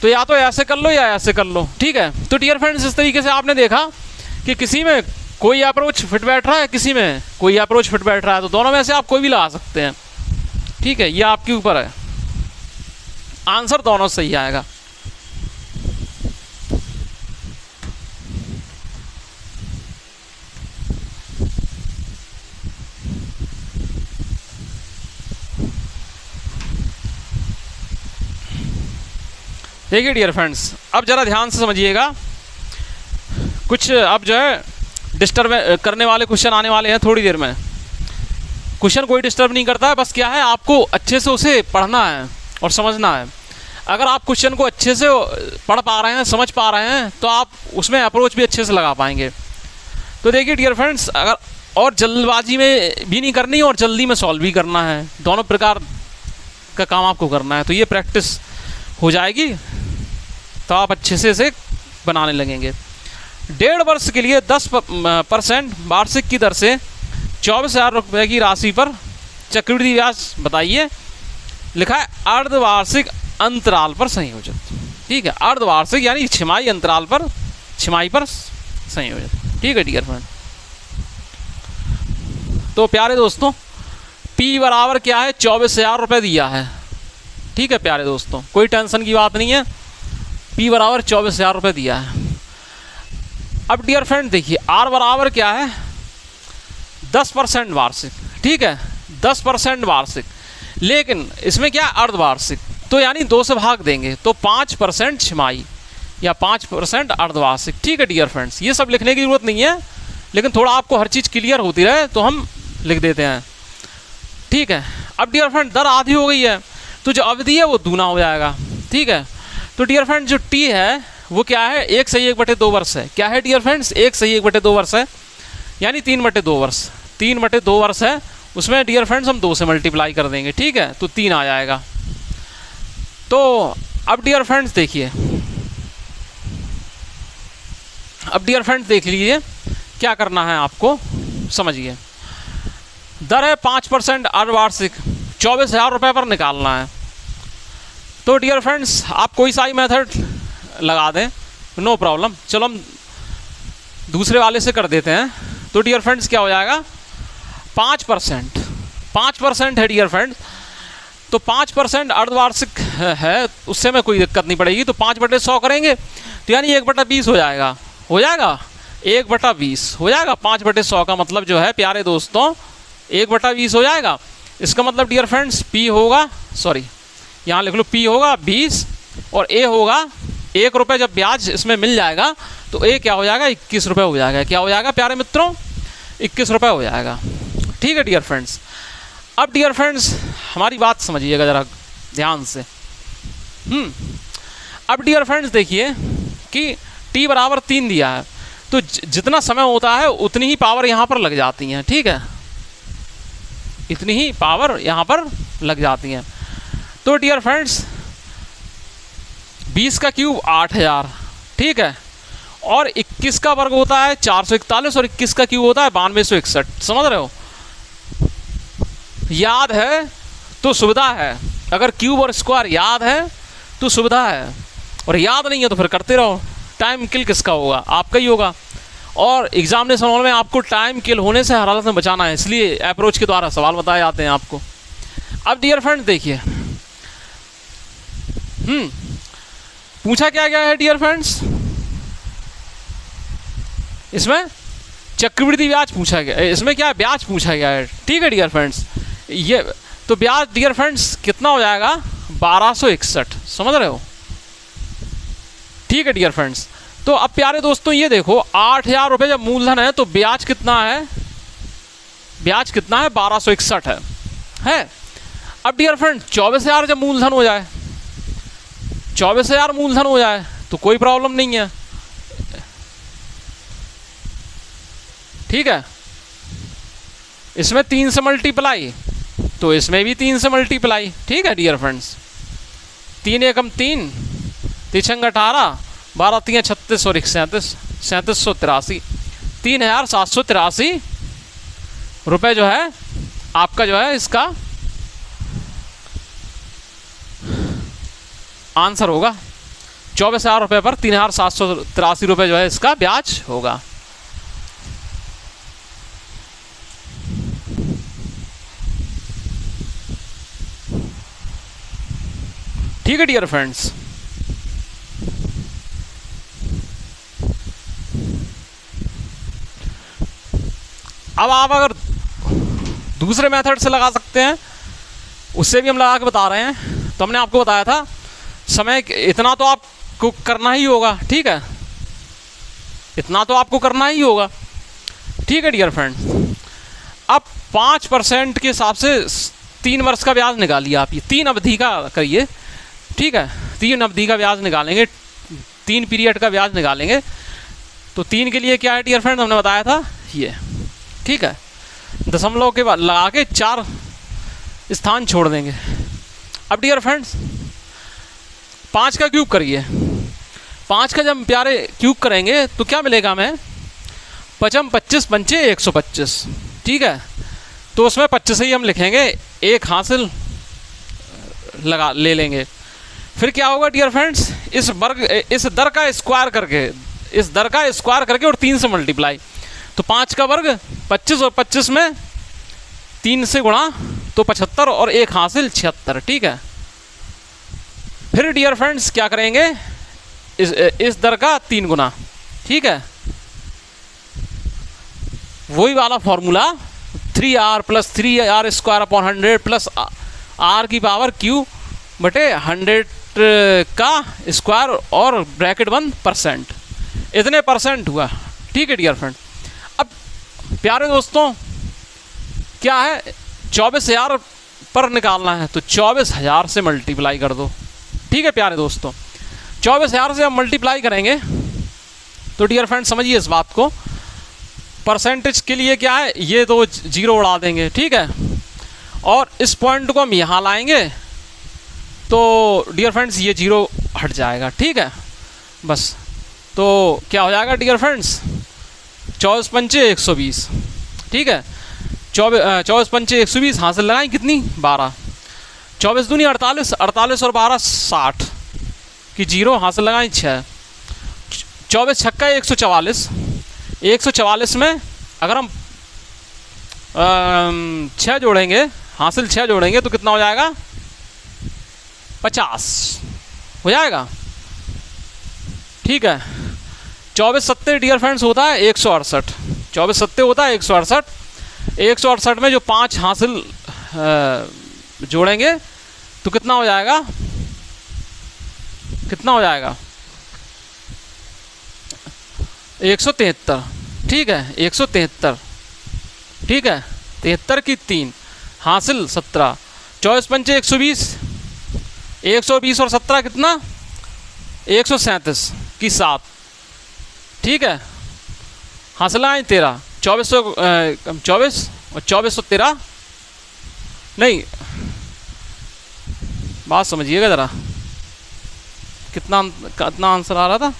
तो या तो ऐसे कर लो या ऐसे कर लो। ठीक है, तो डियर फ्रेंड्स इस तरीके से आपने देखा कि किसी में कोई अप्रोच फिट बैठ रहा है, किसी में कोई अप्रोच फिट बैठ रहा है, तो दोनों में से आप कोई भी लगा सकते हैं। ठीक है, ये आपके ऊपर है, आंसर दोनों सही आएगा। देखिए डियर फ्रेंड्स, अब ज़रा ध्यान से समझिएगा, कुछ अब जो है डिस्टर्ब करने वाले क्वेश्चन आने वाले हैं थोड़ी देर में। क्वेश्चन कोई डिस्टर्ब नहीं करता है, बस क्या है आपको अच्छे से उसे पढ़ना है और समझना है। अगर आप क्वेश्चन को अच्छे से पढ़ पा रहे हैं, समझ पा रहे हैं, तो आप उसमें अप्रोच भी अच्छे से लगा पाएंगे। तो देखिए डियर फ्रेंड्स, अगर और जल्दबाजी में भी नहीं करनी और जल्दी में सॉल्व भी करना है, दोनों प्रकार का काम आपको करना है। तो ये प्रैक्टिस हो जाएगी तो आप अच्छे से इसे बनाने लगेंगे। 1.5 वर्ष के लिए 10% वार्षिक की दर से 24,000 रुपये की राशि पर चक्रवृद्धि ब्याज बताइए। लिखा है अर्धवार्षिक अंतराल पर संयोजित। ठीक है, अर्धवार्षिक यानी छमाही अंतराल पर, छमाही पर संयोजित। ठीक है डियर फ्रेंड, तो प्यारे दोस्तों P बराबर क्या है, 24,000 रुपये दिया है। ठीक है प्यारे दोस्तों, कोई टेंशन की बात नहीं है, P बराबर 24,000 रुपये दिया है। अब डियर फ्रेंड देखिए R बराबर क्या है, 10% वार्षिक। ठीक है, 10% वार्षिक, लेकिन इसमें क्या है अर्धवार्षिक, तो यानी 2 से भाग देंगे तो 5% छमाही या 5% अर्धवार्षिक। ठीक है डियर फ्रेंड्स, ये सब लिखने की जरूरत नहीं है, लेकिन थोड़ा आपको हर चीज़ क्लियर होती रहे तो हम लिख देते हैं। ठीक है, अब डियर फ्रेंड दर आधी हो गई है, तो जो अवधि है वो दूना हो जाएगा। ठीक है, तो डियर फ्रेंड जो T है वो क्या है, 1/2 वर्ष है। क्या है डियर फ्रेंड्स, 1/2 वर्ष है, यानी 3/2 वर्ष। 3/2 वर्ष है, उसमें डियर फ्रेंड्स हम 2 से मल्टीप्लाई कर देंगे। ठीक है, तो 3 आ जाएगा। तो अब डियर फ्रेंड्स देखिए, अब डियर फ्रेंड्स देख लीजिए क्या करना है आपको, समझिए। दर है 5% अर्धवार्षिक, 24,000 रुपये पर निकालना है। तो डियर फ्रेंड्स आप कोई सा ही मेथड लगा दें, नो प्रॉब्लम। चलो हम दूसरे वाले से कर देते हैं। तो डियर फ्रेंड्स क्या हो जाएगा, 5% है डियर फ्रेंड्स, तो 5% अर्धवार्षिक है, उससे में कोई दिक्कत नहीं पड़ेगी। तो 5/100 करेंगे तो यानी 1/20 हो जाएगा, 1/20 हो जाएगा। 5/100 का मतलब जो है प्यारे दोस्तों 1/20 हो जाएगा। इसका मतलब डियर फ्रेंड्स P होगा, सॉरी यहाँ लिख लो, P होगा 20 और A होगा 1 रुपये। जब ब्याज इसमें मिल जाएगा तो A क्या हो जाएगा, 21 रुपये हो जाएगा। क्या हो जाएगा प्यारे मित्रों, 21 रुपये हो जाएगा। ठीक है डियर फ्रेंड्स। अब डियर फ्रेंड्स हमारी बात समझिएगा ज़रा ध्यान से। अब डियर फ्रेंड्स देखिए कि T बराबर 3 दिया है, तो जितना समय होता है उतनी ही पावर यहाँ पर लग जाती हैं। ठीक है, इतनी ही पावर यहाँ पर लग जाती हैं। तो डियर फ्रेंड्स 20 का क्यूब 8000, ठीक है, और 21 का वर्ग होता है 441 और 21 का क्यूब होता है 9261। समझ रहे हो, याद है तो सुविधा है। अगर क्यूब और स्क्वायर याद है तो सुविधा है, और याद नहीं है तो फिर करते रहो। टाइम किल किसका होगा, आपका ही होगा। और एग्जामिनेशन हॉल में आपको टाइम किल होने से हर हालत में बचाना है, इसलिए अप्रोच के द्वारा सवाल बताए जाते हैं आपको। अब डियर फ्रेंड देखिए पूछा क्या गया है डियर फ्रेंड्स, इसमें चक्रवृद्धि ब्याज पूछा गया, इसमें क्या है, ब्याज पूछा गया है। ठीक है डियर फ्रेंड्स, ये तो ब्याज डियर फ्रेंड्स कितना हो जाएगा, 1261। समझ रहे हो, ठीक है डियर फ्रेंड्स। तो अब प्यारे दोस्तों ये देखो 8000 रुपये जब मूलधन है तो ब्याज कितना है, ब्याज कितना है, 1261 है। अब डियर फ्रेंड्स 24,000 जब मूलधन हो जाए, 24,000 मूलधन हो जाए तो कोई प्रॉब्लम नहीं है। ठीक है, इसमें 3 से मल्टीप्लाई तो इसमें भी 3 से मल्टीप्लाई। ठीक है डियर फ्रेंड्स, 3 एकम 3, 3 18, 12 3 36 और 37, 3783, 3783 रुपये जो है आपका जो है इसका आंसर होगा। 24,000 रुपये पर 3783 रुपये जो है इसका ब्याज होगा। ठीक है डियर फ्रेंड्स, अब आप अगर दूसरे मेथड से लगा सकते हैं, उससे भी हम लगा के बता रहे हैं। तो हमने आपको बताया था समय इतना तो आपको करना ही होगा। ठीक है, इतना तो आपको करना ही होगा। ठीक है डियर फ्रेंड, अब 5% के हिसाब से 3 वर्ष का ब्याज निकालिए आप, ये 3 अवधि का करिए। ठीक है, 3 अवधि का ब्याज निकालेंगे, 3 पीरियड का ब्याज निकालेंगे। तो 3 के लिए क्या है डियर फ्रेंड, हमने बताया था ये। ठीक है, दशमलव के बाद लगा के 4 स्थान छोड़ देंगे। अब डियर फ्रेंड्स 5 का क्यूब करिए। 5 का जब प्यारे क्यूब करेंगे तो क्या मिलेगा हमें, 5 25 पंचे 125। ठीक है, तो उसमें 25 ही हम लिखेंगे, 1 हासिल लगा ले लेंगे। फिर क्या होगा डियर फ्रेंड्स, इस दर का स्क्वायर करके और 3 से मल्टीप्लाई। तो 5 का वर्ग 25 और 25 में 3 से गुणा तो 75 और 1 हासिल 76। ठीक है, फिर डियर फ्रेंड्स क्या करेंगे, इस दर का 3 गुना। ठीक है, वही वाला formula 3r + 3r² upon 100 plus r की पावर q बटे 100 का स्क्वायर और ब्रैकेट 1%, इतने परसेंट हुआ। ठीक है डियर फ्रेंड, अब प्यारे दोस्तों क्या है, 24,000 पर निकालना है तो 24,000 से मल्टीप्लाई कर दो। ठीक है प्यारे दोस्तों, 24,000 से हम मल्टीप्लाई करेंगे तो डियर फ्रेंड समझिए इस बात को, परसेंटेज के लिए क्या है, ये तो 0 उड़ा देंगे। ठीक है, और इस पॉइंट को हम यहाँ लाएंगे तो डियर फ्रेंड्स ये 0 हट जाएगा। ठीक है, बस तो क्या हो जाएगा डियर फ्रेंड्स, 24 पंचे 120। ठीक है, 24 पंचे 120 हासिल लगाएं कितनी, 12। 24 दूनी 48, 48 और 12 60 की 0 हासिल लगाएं 6। 24 छक्का 144, 144 में अगर हम 6 जोड़ेंगे, हासिल 6 जोड़ेंगे तो कितना हो जाएगा, 50 हो जाएगा। ठीक है, 24 सत्ते डियर फ्रेंड्स होता है 168। 24 सत्ते होता है 168। 168 में जो 5 हासिल जोड़ेंगे तो कितना हो जाएगा, कितना हो जाएगा 173। ठीक है 173। ठीक है 73 की 3 हासिल 17। 24 पंचे 120, 120 और 17 कितना 137 की 7। ठीक है हासिल आए 13। 24 और 2413 नहीं, बात समझिएगा ज़रा, कितना आंसर आ रहा था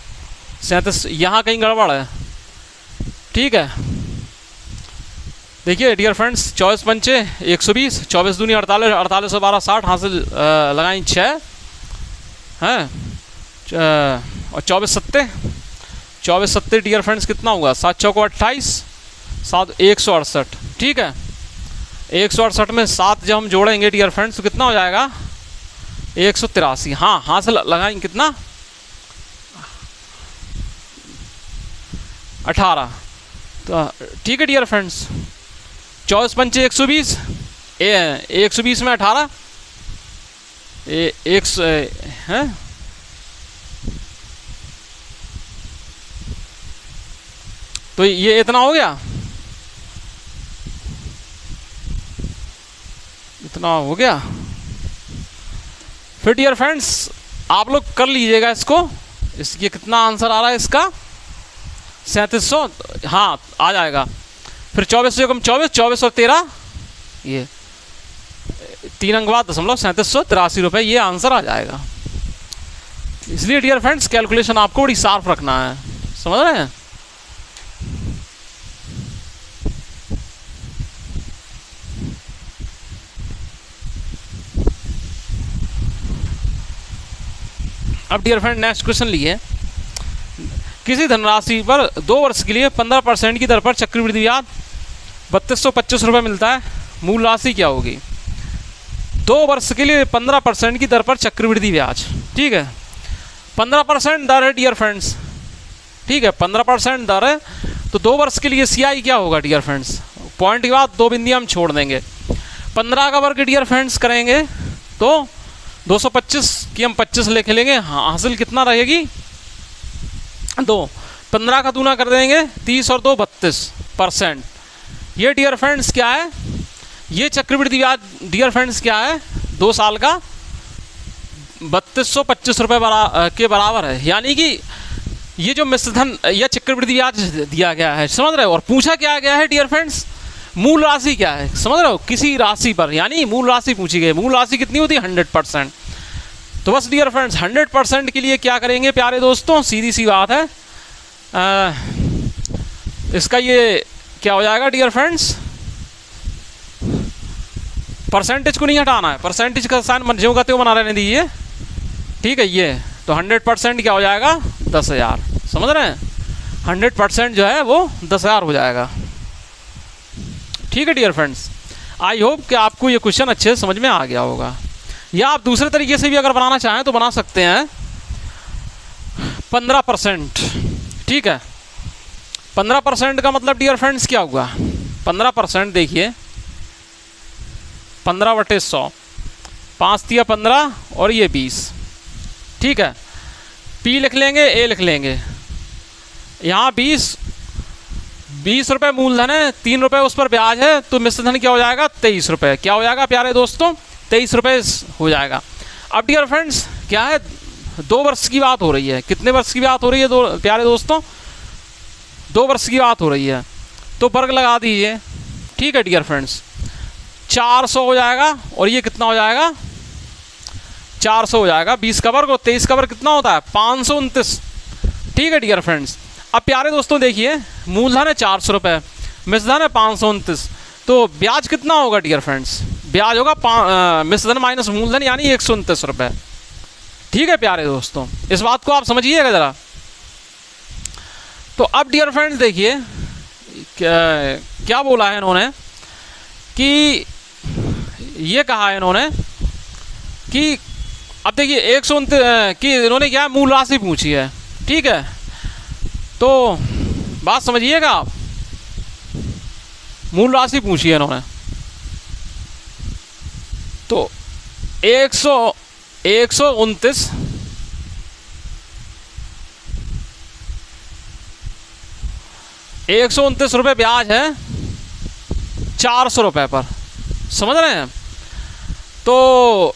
37। यहाँ कहीं गड़बड़ है। ठीक है देखिए डियर फ्रेंड्स, 24 पंचे 120, 24 दूनी 48, 48 और 12 60 हासिल लगाई 6 हैं, और 24 सत्ते डियर फ्रेंड्स कितना होगा 7 चौको 28, 7 168। ठीक है 168 में 7 जब हम जोड़ेंगे डियर फ्रेंड्स तो कितना हो जाएगा 183। हाँ हासिल लगाएंगे कितना 18। तो ठीक है डियर फ्रेंड्स, 24 पंचे 120, 120 में 18 हैं, तो ये इतना हो गया, इतना हो गया। फिर डियर फ्रेंड्स आप लोग कर लीजिएगा इसको, इसके कितना आंसर आ रहा है इसका 3700, हाँ आ जाएगा। फिर 24 से कम 24 और 13 ये 3 अंक बाद 3783 रुपये, ये आंसर आ जाएगा। इसलिए डियर फ्रेंड्स कैलकुलेशन आपको बड़ी शार्प रखना है, समझ रहे हैं। अब डियर फ्रेंड नेक्स्ट क्वेश्चन लिए, किसी धनराशि पर 2 वर्ष के लिए 15% की दर पर चक्रवृद्धि ब्याज 3225 रुपये मिलता है, मूल राशि क्या होगी। 2 वर्ष के लिए 15% की दर पर चक्रवृद्धि ब्याज, ठीक है 15% दर है डियर फ्रेंड्स, ठीक है 15% दर है, तो 2 वर्ष के लिए CI क्या होगा डियर फ्रेंड्स, पॉइंट के बाद 2 बिंदियाँ हम छोड़ देंगे। 15 का वर्ग डियर फ्रेंड्स करेंगे तो 225 की हम 25 लिख लेंगे, हासिल कितना रहेगी 2। 15 का दूना कर देंगे 30 और 2 32%। ये डियर फ्रेंड्स क्या है, ये चक्रवृद्धि ब्याज डियर फ्रेंड्स क्या है 2 साल का 3225 रुपये के बराबर है। यानी कि ये जो मिश्रधन या चक्रवृद्धि ब्याज दिया गया है, समझ रहे हो, और पूछा क्या गया है डियर फ्रेंड्स, मूल राशि क्या है, समझ रहे हो, किसी राशि पर, यानी मूल राशि पूछी गई। मूल राशि कितनी होती है 100%। तो बस डियर फ्रेंड्स 100% के लिए क्या करेंगे प्यारे दोस्तों, सीधी सी बात है, इसका ये क्या हो जाएगा डियर फ्रेंड्स, परसेंटेज को नहीं हटाना है, परसेंटेज का साइन जो का त्यों बना रहने दीजिए, ठीक है। ये तो 100% क्या हो जाएगा 10,000, समझ रहे हैं, 100% जो है वो 10,000 हो जाएगा, ठीक है डियर फ्रेंड्स। आई होप कि आपको ये क्वेश्चन अच्छे से समझ में आ गया होगा, या आप दूसरे तरीके से भी अगर बनाना चाहें तो बना सकते हैं 15%, ठीक है। 15% का मतलब डियर फ्रेंड्स क्या हुआ, 15% देखिए 15/100, 5 तिया 15 और ये 20, ठीक है। P लिख लेंगे, A लिख लेंगे, यहाँ 20 रुपये मूलधन है, 3 रुपये उस पर ब्याज है, तो मिश्रधन क्या हो जाएगा 23 रुपये, क्या हो जाएगा प्यारे दोस्तों 23 रुपये हो जाएगा। अब डियर फ्रेंड्स क्या है 2 वर्ष की बात हो रही है, कितने वर्ष की बात हो रही है प्यारे दोस्तों 2 वर्ष की बात हो रही है, तो वर्ग लगा दीजिए, ठीक है डियर फ्रेंड्स 400 हो जाएगा, और ये कितना हो जाएगा 400 हो जाएगा। 20 का वर्ग और 23 का वर्ग कितना होता है 529, ठीक है डियर फ्रेंड्स। अब प्यारे दोस्तों देखिए मूलधन है 400 रुपये, मिश्रधन है 529, तो ब्याज कितना होगा डियर फ्रेंड्स, ब्याज होगा मिश्रधन माइनस मूलधन यानी 129 रुपये, ठीक है प्यारे दोस्तों, इस बात को आप समझिएगा ज़रा। तो अब डियर फ्रेंड्स देखिए क्या बोला है इन्होंने, कि ये कहा है इन्होंने कि अब देखिए 129 की इन्होंने क्या मूल राशि पूछी है, ठीक है। तो बात समझिएगा आप, मूल राशि पूछी है इन्होंने। तो 129 रुपये ब्याज है 400 रुपये पर, समझ रहे हैं। तो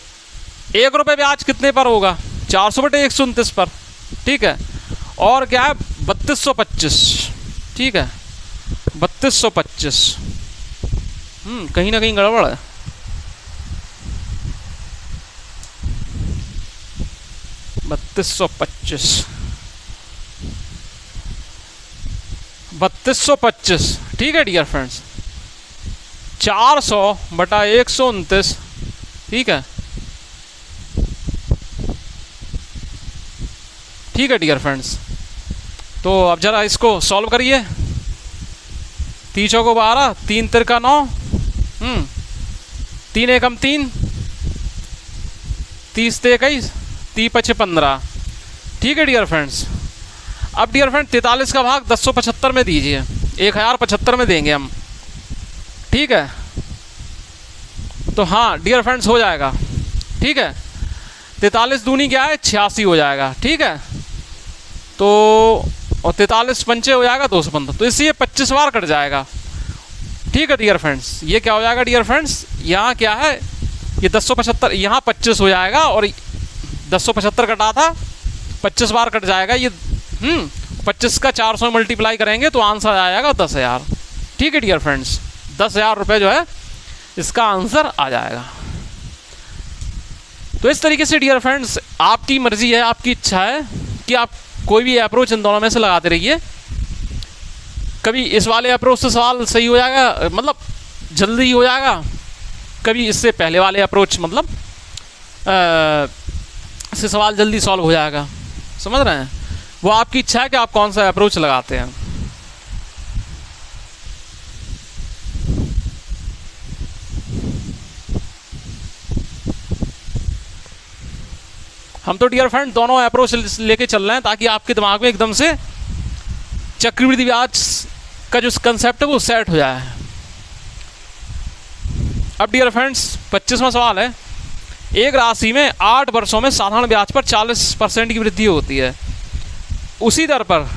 1 रुपये ब्याज कितने पर होगा? 400 बटे 129 पर, ठीक है। और क्या है? 3225, ठीक है, 3225। कहीं ना कहीं गड़बड़ है। बत्तीस सौ पच्चीस, ठीक है डियर फ्रेंड्स। 400 बटा 129, ठीक है, ठीक है डियर फ्रेंड्स। तो अब जरा इसको सॉल्व करिए। 3 चौको 12, 3 तिरका 9, 3 एकम 3, 30 ते 21, 30 पचे 15, ठीक है डियर फ्रेंड्स। अब डियर फ्रेंड 43 का भाग 1075 में दीजिए, 1075 में देंगे हम, ठीक है। तो हाँ डियर फ्रेंड्स हो जाएगा, ठीक है। 43 दूनी क्या है? 86 हो जाएगा, ठीक है। तो और 43 पंचे हो जाएगा 215, तो इससे ये 25 बार कट जाएगा, ठीक है डियर फ्रेंड्स। ये क्या हो जाएगा डियर फ्रेंड्स? यहाँ क्या है? ये 1075, यहाँ 25 हो जाएगा, और 1075 कटा था, 25 बार कट जाएगा ये। 25 का 400 मल्टीप्लाई करेंगे तो आंसर आ जाएगा 10,000, ठीक है डियर फ्रेंड्स। 10,000 रुपये जो है इसका आंसर आ जाएगा। तो इस तरीके से डियर फ्रेंड्स आपकी मर्जी है, आपकी इच्छा है कि आप कोई भी अप्रोच इन दोनों में से लगाते रहिए। कभी इस वाले अप्रोच से सवाल सही हो जाएगा, मतलब जल्दी हो जाएगा, कभी इससे पहले वाले अप्रोच मतलब से सवाल जल्दी सॉल्व हो जाएगा, समझ रहे हैं। वो आपकी इच्छा है कि आप कौन सा अप्रोच लगाते हैं। हम तो डियर फ्रेंड दोनों अप्रोच लेके चल रहे हैं ताकि आपके दिमाग में एकदम से चक्रवृद्धि ब्याज का जो कंसेप्ट है वो सेट हो जाए। अब डियर फ्रेंड्स 25वां सवाल है। एक राशि में 8 वर्षों में साधारण ब्याज पर 40% की वृद्धि होती है, उसी दर पर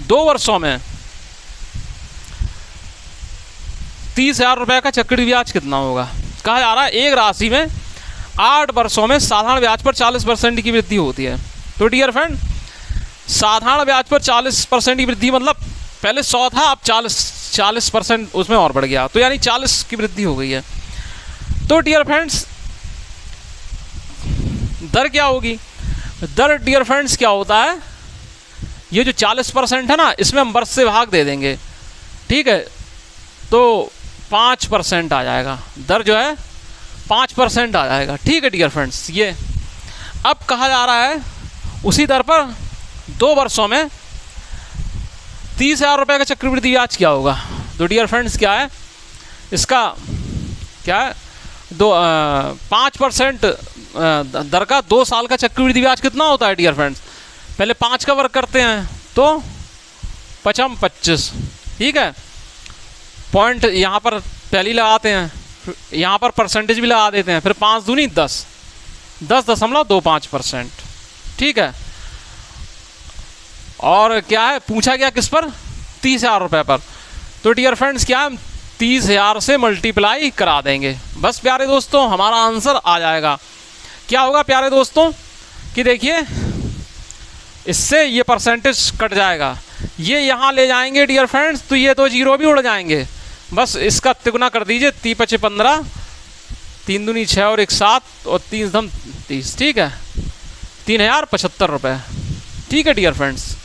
2 वर्षों में 30,000 रुपये का चक्रवृद्धि ब्याज कितना होगा? कहा जा रहा है एक राशि में 8 वर्षों में साधारण ब्याज पर 40% की वृद्धि होती है। तो डियर फ्रेंड साधारण ब्याज पर 40% की वृद्धि मतलब पहले 100 था, अब 40% उसमें और बढ़ गया, तो यानी 40 की वृद्धि हो गई है। तो डियर फ्रेंड्स दर क्या होगी? दर डियर फ्रेंड्स क्या होता है? ये जो 40% है ना, इसमें हम वर्ष से भाग दे देंगे, ठीक है। तो 5% आ जाएगा, दर जो है 5% आ जाएगा, ठीक है डियर फ्रेंड्स। ये अब कहा जा रहा है उसी दर पर 2 वर्षों में 30,000 रुपये का चक्रवृद्धि ब्याज क्या होगा? तो डियर फ्रेंड्स क्या है इसका? क्या है? 5% दर का 2 साल का चक्रवृद्धि ब्याज कितना होता है डियर फ्रेंड्स? पहले 5 का वर्ग करते हैं तो 5 25, ठीक है। पॉइंट यहाँ पर पहली लगाते हैं, यहाँ पर परसेंटेज भी लगा देते हैं, फिर 5 दूनी 10, 10.25%, ठीक है। और क्या है पूछा गया किस पर? 30,000 रुपये पर। तो डियर फ्रेंड्स क्या है 30,000 से मल्टीप्लाई करा देंगे, बस प्यारे दोस्तों हमारा आंसर आ जाएगा। क्या होगा प्यारे दोस्तों कि देखिए इससे ये परसेंटेज कट जाएगा, ये यहाँ ले जाएंगे डियर फ्रेंड्स, तो ये तो 0 भी उड़ जाएंगे, बस इसका तिगुना कर दीजिए, 30 पचे 15, 3 दूनी 6 और 1 7 और 3 धम 30, ठीक है। 3,075 रुपये, ठीक है डियर फ्रेंड्स।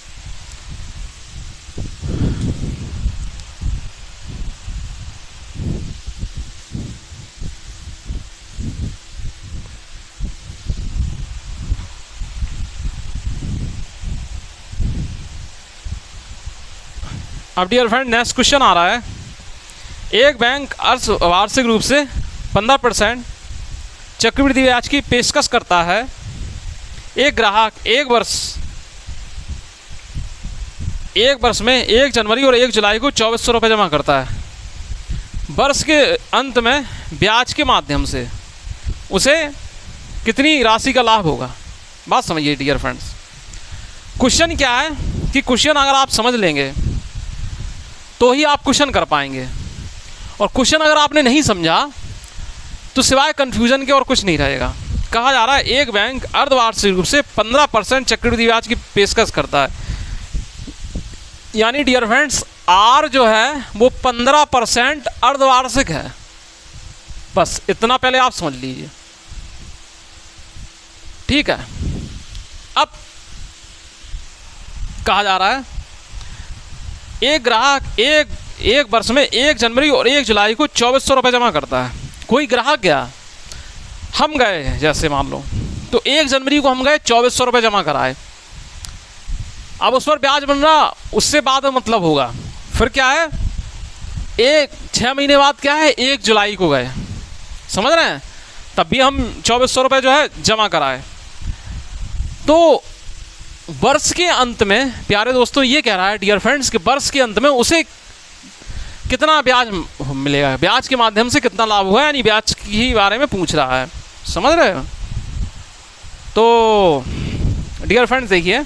अब डियर फ्रेंड नेक्स्ट क्वेश्चन आ रहा है। एक बैंक वार्षिक रूप से 15% चक्रवृद्धि ब्याज की पेशकश करता है। एक ग्राहक 1 वर्ष एक वर्ष में 1 जनवरी और 1 जुलाई को 2400 रुपये जमा करता है, वर्ष के अंत में ब्याज के माध्यम से उसे कितनी राशि का लाभ होगा? बात समझिए डियर फ्रेंड्स। क्वेश्चन क्या है कि क्वेश्चन अगर आप समझ लेंगे तो ही आप क्वेश्चन कर पाएंगे, और क्वेश्चन अगर आपने नहीं समझा तो सिवाय कन्फ्यूजन के और कुछ नहीं रहेगा। कहा जा रहा है एक बैंक अर्धवार्षिक रूप से 15% चक्रवृद्धि ब्याज की पेशकश करता है, यानी डियर फ्रेंड्स आर जो है वो 15% अर्धवार्षिक है। बस इतना पहले आप समझ लीजिए, ठीक है। अब कहा जा रहा है एक ग्राहक एक वर्ष में 1 जनवरी और 1 जुलाई को 2400 रुपये जमा करता है। कोई ग्राहक गया, हम गए जैसे मान लो, तो 1 जनवरी को हम गए 2400 रुपये जमा कराए। अब उस पर ब्याज बन रहा, उससे बाद में मतलब होगा। फिर क्या है, 6 महीने बाद क्या है, 1 जुलाई को गए, समझ रहे हैं, तब भी हम 2400 रुपये जो है जमा कराए। तो वर्ष के अंत में प्यारे दोस्तों ये कह रहा है डियर फ्रेंड्स कि वर्ष के अंत में उसे कितना ब्याज मिलेगा, ब्याज के माध्यम से कितना लाभ हुआ, यानी ब्याज के बारे में पूछ रहा है, समझ रहे हो। तो डियर फ्रेंड्स देखिए,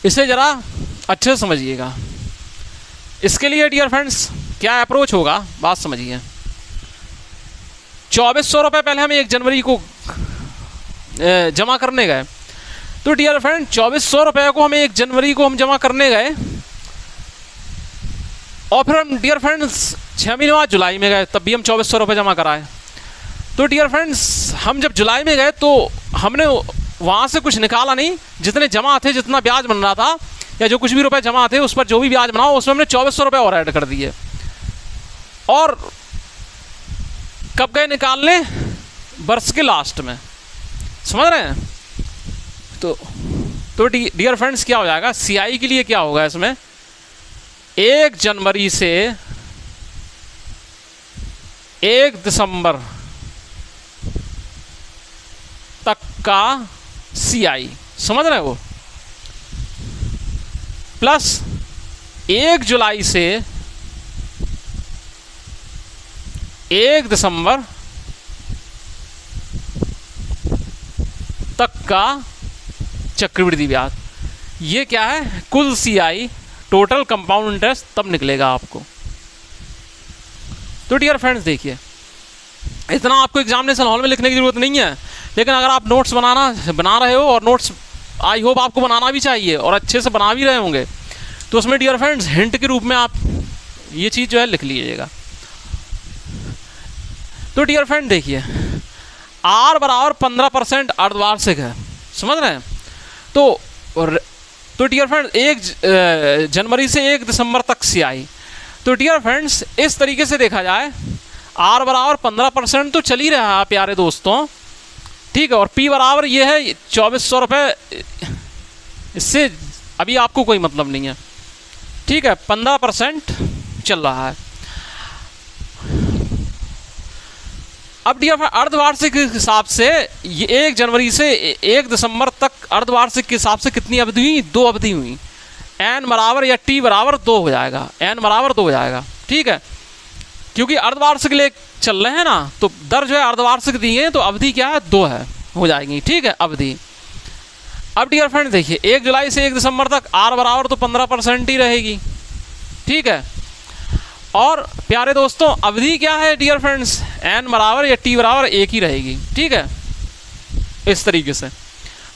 इसे ज़रा अच्छे से समझिएगा। इसके लिए डियर फ्रेंड्स क्या अप्रोच होगा, बात समझिए। 2400 रुपये पहले हम 1 जनवरी को जमा करने गए, तो डियर फ्रेंड 2400 रुपये को हम 1 जनवरी को हम जमा करने गए, और फिर हम डियर फ्रेंड्स 6 महीने बाद जुलाई में गए, तब भी हम 2400 रुपये जमा कराए। तो डियर फ्रेंड्स हम जब जुलाई में गए तो हमने वहाँ से कुछ निकाला नहीं, जितने जमा थे, जितना ब्याज बन रहा था या जो कुछ भी रुपए जमा थे उस पर जो भी ब्याज बना उसमें हमने 2400 रुपये और ऐड कर दिए। और कब गए निकालने, वर्ष के लास्ट में, समझ रहे हैं। तो डियर फ्रेंड्स क्या हो जाएगा, सीआई के लिए क्या होगा इसमें, 1 जनवरी से 1 दिसंबर तक का सीआई, समझ रहे हो, प्लस 1 जुलाई से 1 दिसंबर तक का चक्रवृद्धि ब्याज। ये क्या है, कुल सीआई, टोटल कंपाउंड इंटरेस्ट तब निकलेगा आपको। तो डियर फ्रेंड्स देखिए, इतना आपको एग्जामिनेशन हॉल में लिखने की जरूरत नहीं है, लेकिन अगर आप नोट्स बना रहे हो, और नोट्स आई होप आपको बनाना भी चाहिए और अच्छे से बना भी रहे होंगे, तो उसमें डियर फ्रेंड्स हिंट के रूप में आप ये चीज़ जो है लिख लीजिएगा। तो डियर फ्रेंड देखिए, आर बराबर 15% अर्धवार्षिक है, समझ रहे हैं। तो डियर फ्रेंड्स 1 जनवरी से 1 दिसंबर तक सीआई। तो डियर फ्रेंड्स इस तरीके से देखा जाए, आर बराबर 15% तो चल ही रहा है प्यारे दोस्तों, ठीक है, और पी बराबर ये है 2400 रुपये, इससे अभी आपको कोई मतलब नहीं है, ठीक है, 15% चल रहा है। अब डियर फ्रेंड अर्धवार्षिक के हिसाब से ये 1 जनवरी से 1 दिसंबर तक अर्धवार्षिक के हिसाब से कितनी अवधि हुई, 2 अवधि हुई। एन बराबर या टी बराबर 2 हो जाएगा, एन बराबर 2 हो जाएगा, ठीक है, क्योंकि अर्धवार्षिक ले चल रहे हैं ना, तो दर जो है अर्धवार्षिक दी है, तो अवधि क्या है, 2 है, हो जाएगी, ठीक है, अवधि। अब डियर फ्रेंड देखिए, 1 जुलाई से 1 दिसंबर तक आर बराबर तो 15% ही रहेगी, ठीक है, और प्यारे दोस्तों अवधि क्या है डियर फ्रेंड्स, एन बराबर या टी बराबर 1 ही रहेगी, ठीक है, इस तरीके से।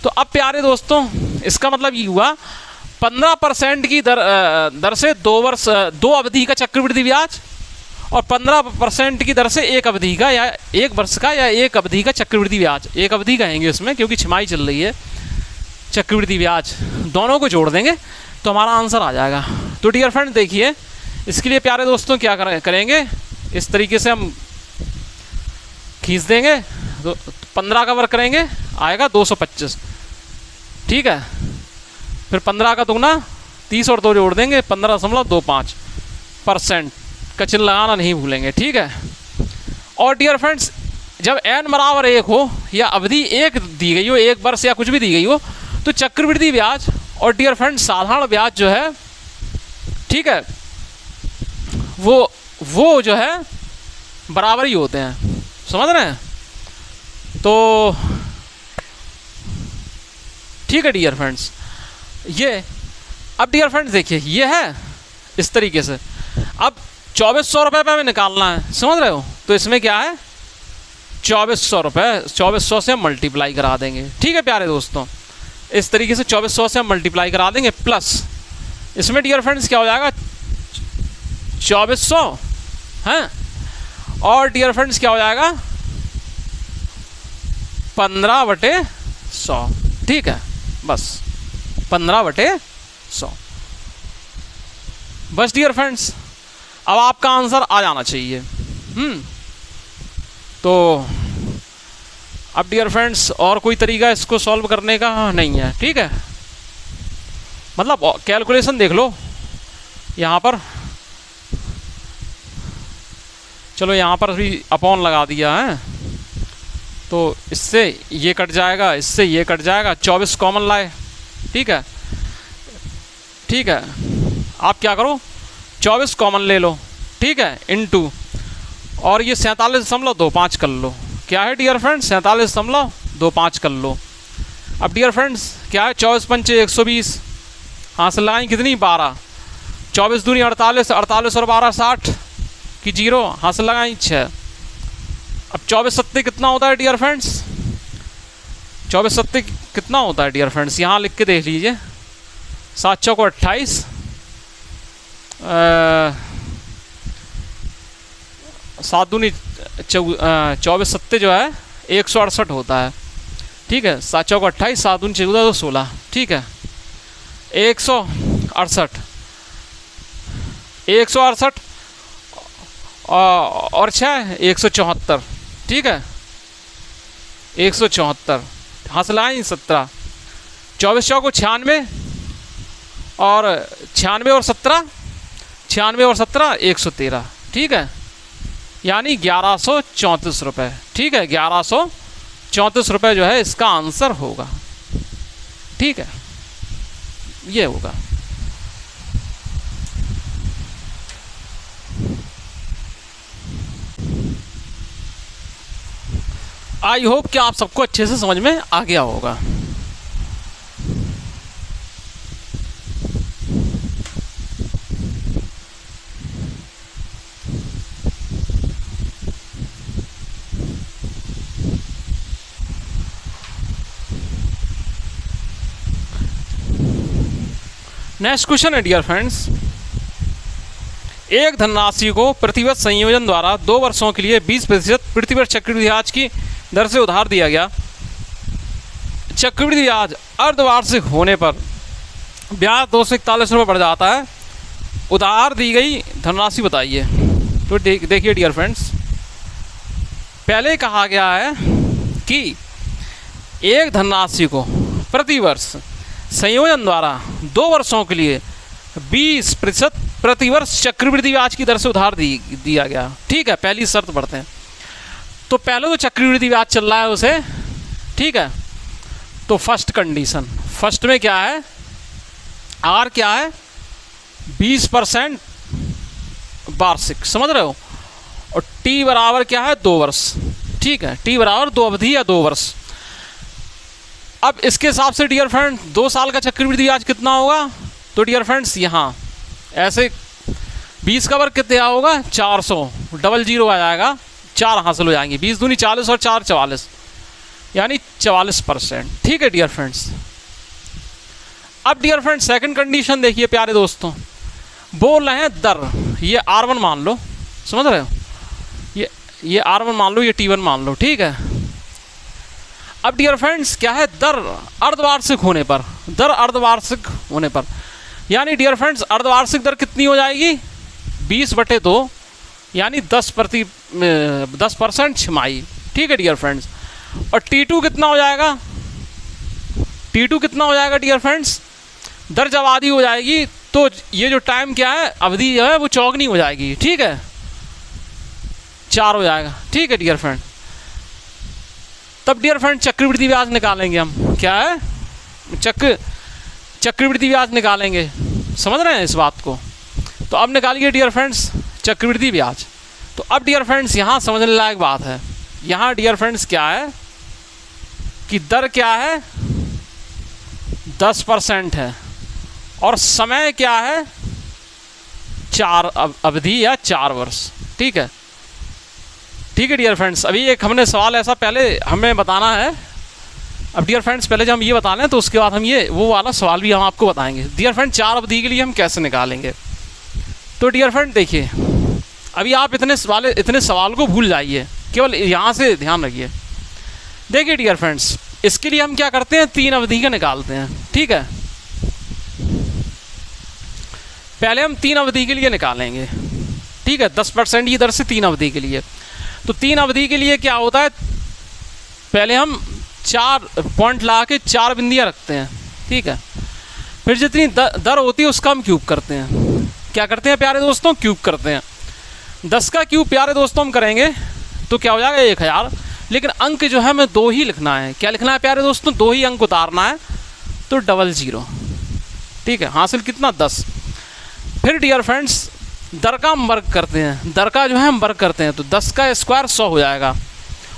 तो अब प्यारे दोस्तों इसका मतलब ये हुआ 15% की दर से 2 अवधि का चक्रवृद्धि ब्याज, और 15% की दर से 1 अवधि का या 1 वर्ष का या 1 अवधि का चक्रवृद्धि ब्याज, 1 अवधि कहेंगे इसमें क्योंकि छमाही चल रही है, चक्रवृद्धि ब्याज दोनों को जोड़ देंगे तो हमारा आंसर आ जाएगा। तो डियर फ्रेंड देखिए, इसके लिए प्यारे दोस्तों क्या करेंगे, इस तरीके से हम खींच देंगे, तो 15 का वर्ग करेंगे, आएगा 225, ठीक है, फिर 15 का दुगना 30 और 2 जोड़ देंगे, 15.25% का चिन्ह लगाना नहीं भूलेंगे, ठीक है। और डियर फ्रेंड्स जब n बराबर 1 हो या अवधि 1 दी गई हो, 1 वर्ष या कुछ भी दी गई हो, तो चक्रवृद्धि ब्याज और डियर फ्रेंड साधारण ब्याज जो है, ठीक है, वो जो है बराबर ही होते हैं, समझ रहे हैं। तो ठीक है डियर फ्रेंड्स, ये अब डियर फ्रेंड्स देखिए ये है इस तरीके से। अब 2400 रुपये पे हमें निकालना है, समझ रहे हो। तो इसमें क्या है 2400 रुपये, 2400 से हम मल्टीप्लाई करा देंगे, ठीक है प्यारे दोस्तों। इस तरीके से 2400 से हम मल्टीप्लाई करा देंगे, प्लस इसमें डियर फ्रेंड्स क्या हो जाएगा 2400 हैं, और डियर फ्रेंड्स क्या हो जाएगा 15/100, ठीक है, बस 15/100। बस डियर फ्रेंड्स अब आपका आंसर आ जाना चाहिए। तो अब डियर फ्रेंड्स और कोई तरीका इसको सॉल्व करने का नहीं है, ठीक है। मतलब कैलकुलेशन देख लो यहाँ पर, चलो यहाँ पर भी अपॉन लगा दिया है, तो इससे ये कट जाएगा, इससे ये कट जाएगा, 24 कॉमन लाए, ठीक है, ठीक है। आप क्या करो 24 कॉमन ले लो, ठीक है, इनटू, और ये 47.25 कर लो। क्या है डियर फ्रेंड्स 47.25 कर लो। अब डियर फ्रेंड्स क्या है 24 पंचे 120, हासिल लगाएं कितनी 12, 24 दूनी 48, 48 और 12 60 की 0, हासिल लगाएं 6। अब 24 सत्ते कितना होता है डियर फ्रेंड्स, 24 सत्ते कितना होता है डियर फ्रेंड्स, यहाँ लिख के देख लीजिए। 7 चौको 28, 7 दूनी 24 सत्ते जो है 168 होता है, ठीक है। 7 चौको 28, 7 दूनी 14 तो 16, ठीक है, 168 और 6 174, ठीक है, 174 हासिल आए 17, 24 चौको 96 और 96 और 17, 96 और 17 113, ठीक है, यानी 1134 रुपये, ठीक है, 1134 रुपये जो है इसका आंसर होगा, ठीक है, ये होगा। आई होप कि आप सबको अच्छे से समझ में आ गया होगा। नेक्स्ट क्वेश्चन है डियर फ्रेंड्स, एक धनराशि को प्रतिवर्ष संयोजन द्वारा 2 वर्षों के लिए 20% प्रतिवर्ष चक्रवृद्धि ब्याज की दर से उधार दिया गया। चक्रवृद्धि ब्याज अर्धवार्षिक होने पर ब्याज 241 रुपये बढ़ जाता है। उधार दी गई धनराशि बताइए। तो देखिए डियर फ्रेंड्स, पहले कहा गया है कि एक धनराशि को प्रतिवर्ष संयोजन द्वारा 2 वर्षों के लिए 20% प्रतिवर्ष चक्रवृद्धि ब्याज की दर से उधार दिया गया, ठीक है। पहली शर्त पढ़ते हैं। तो पहले तो चक्रवृद्धि ब्याज चल रहा है उसे, ठीक है। तो फर्स्ट कंडीशन, फर्स्ट में क्या है, आर क्या है 20% वार्षिक, समझ रहे हो, और टी बराबर क्या है 2 वर्ष, ठीक है, टी बराबर 2 अवधि या 2 वर्ष। अब इसके हिसाब से डियर फ्रेंड 2 साल का चक्रवृद्धि ब्याज कितना होगा, तो डियर फ्रेंड्स यहाँ ऐसे 20 का वर्ग कितना होगा 400, डबल 0 आ जाएगा, 4 हासिल हो जाएंगे, 20 दूनी 40 और 4 44, यानी 44%, ठीक है डियर फ्रेंड्स। अब डियर फ्रेंड्स सेकंड कंडीशन देखिए प्यारे दोस्तों, बोल रहे हैं दर, ये R1 मान लो, समझ रहे हो, ये R1 मान लो, ये T1 मान लो, ठीक है। अब डियर फ्रेंड्स क्या है, दर अर्धवार्षिक होने पर, दर अर्धवार्षिक होने पर, यानी डियर फ्रेंड्स अर्धवार्षिक दर कितनी हो जाएगी 20/2, यानी 10% छमाही, ठीक है डियर फ्रेंड्स। और T2 कितना हो जाएगा, T2 कितना हो जाएगा डियर फ्रेंड्स, दर जब आधी हो जाएगी तो ये जो टाइम क्या है अवधि जो है वो चौगनी हो जाएगी, ठीक है, 4 हो जाएगा, ठीक है डियर फ्रेंड। तब डियर फ्रेंड चक्रवृद्धि ब्याज निकालेंगे हम, क्या है चक्रवृद्धि ब्याज निकालेंगे। समझ रहे हैं इस बात को? तो अब निकालिए डियर फ्रेंड्स चक्रवृद्धि ब्याज। तो अब डियर फ्रेंड्स यहाँ समझने लायक बात है, यहाँ डियर फ्रेंड्स क्या है कि दर क्या है 10% है और समय क्या है 4 अवधि या 4 वर्ष। ठीक है, ठीक है डियर फ्रेंड्स। अभी एक हमने सवाल ऐसा पहले हमें बताना है। अब डियर फ्रेंड्स पहले जब हम ये बता लें तो उसके बाद हम ये वो वाला सवाल भी हम आपको बताएंगे। डियर फ्रेंड 4 अवधि के लिए हम कैसे निकालेंगे। तो डियर फ्रेंड देखिए, अभी आप इतने सवाल को भूल जाइए, केवल यहाँ से ध्यान रखिए। देखिए डियर फ्रेंड्स, इसके लिए हम क्या करते हैं 3 अवधि का निकालते हैं। ठीक है, पहले हम 3 अवधि के लिए निकालेंगे। ठीक है, 10% की दर से 3 अवधि के लिए। तो 3 अवधि के लिए क्या होता है, पहले हम 4 पॉइंट ला के 4 बिंदियाँ रखते हैं। ठीक है, फिर जितनी दर होती है उसका हम क्यूब करते हैं। क्या करते हैं प्यारे दोस्तों, क्यूब करते हैं। 10 का क्यूब प्यारे दोस्तों हम करेंगे तो क्या हो जाएगा 1000। लेकिन अंक जो है हमें 2 ही लिखना है। क्या लिखना है प्यारे दोस्तों, 2 ही अंक उतारना है, तो 00। ठीक है, हासिल कितना 10। फिर डियर फ्रेंड्स दर का हम वर्ग करते हैं, दर का जो है हम वर्ग करते हैं, तो 10 का स्क्वायर 100 हो जाएगा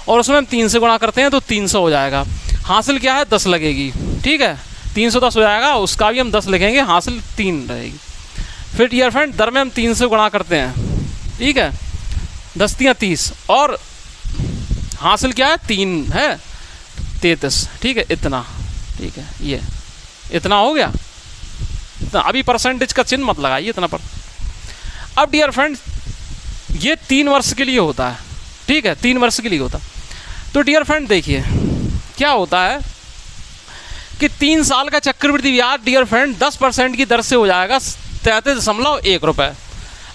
और उसमें हम 3 से गुणा करते हैं तो 300 हो जाएगा। हासिल क्या है 10 लगेगी। ठीक है, 310 हो जाएगा, उसका भी हम 10 लिखेंगे, हासिल 3 रहेगी। फिर डियर फ्रेंड दर में हम 3 से गुणा करते हैं। ठीक है, 10 3 30 और हासिल क्या है 3 है 33। ठीक है, इतना। ठीक है, ये इतना हो गया। इतना अभी परसेंटेज का चिन्ह मत लगाइए इतना पर। अब डियर फ्रेंड्स ये 3 वर्ष के लिए होता है। ठीक है, 3 वर्ष के लिए होता। तो डियर फ्रेंड देखिए क्या होता है कि 3 साल का चक्रवृद्धि ब्याज डियर फ्रेंड 10% की दर से हो जाएगा 33.1 रुपये।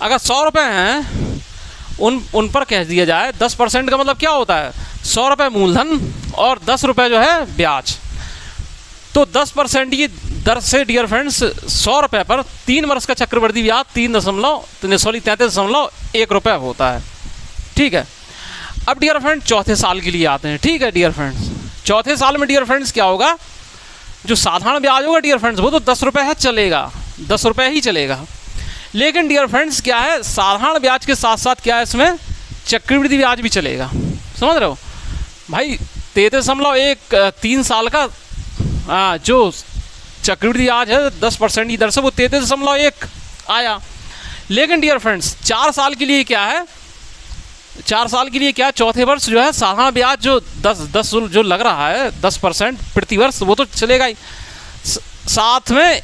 अगर 100 रुपये हैं उन पर कह दिया जाए 10% का मतलब क्या होता है 100 रुपये मूलधन और 10 रुपये जो है ब्याज। तो 10% की दर से डियर फ्रेंड्स 100 रुपये पर 3 वर्ष का चक्रवृद्धि ब्याज 33.1 रुपये होता है। ठीक है, अब डियर फ्रेंड चौथे साल के लिए आते हैं। ठीक है डियर फ्रेंड्स, चौथे साल में डियर फ्रेंड्स क्या होगा, जो साधारण ब्याज होगा डियर फ्रेंड्स वो तो 10 रुपये है, चलेगा 10 रुपये ही चलेगा। लेकिन डियर फ्रेंड्स क्या है, साधारण ब्याज के साथ साथ क्या है इसमें चक्रवृद्धि ब्याज भी चलेगा। समझ रहे हो भाई, 33.1 3 साल का जो चक्रवृद्धि ब्याज है 10% की दर से वो 33.1 आया। लेकिन डियर फ्रेंड्स 4 साल के लिए क्या है, 4 साल के लिए क्या, चौथे वर्ष जो है साधारण ब्याज जो 10 जो लग रहा है 10% प्रति वर्ष वो तो चलेगा ही, साथ में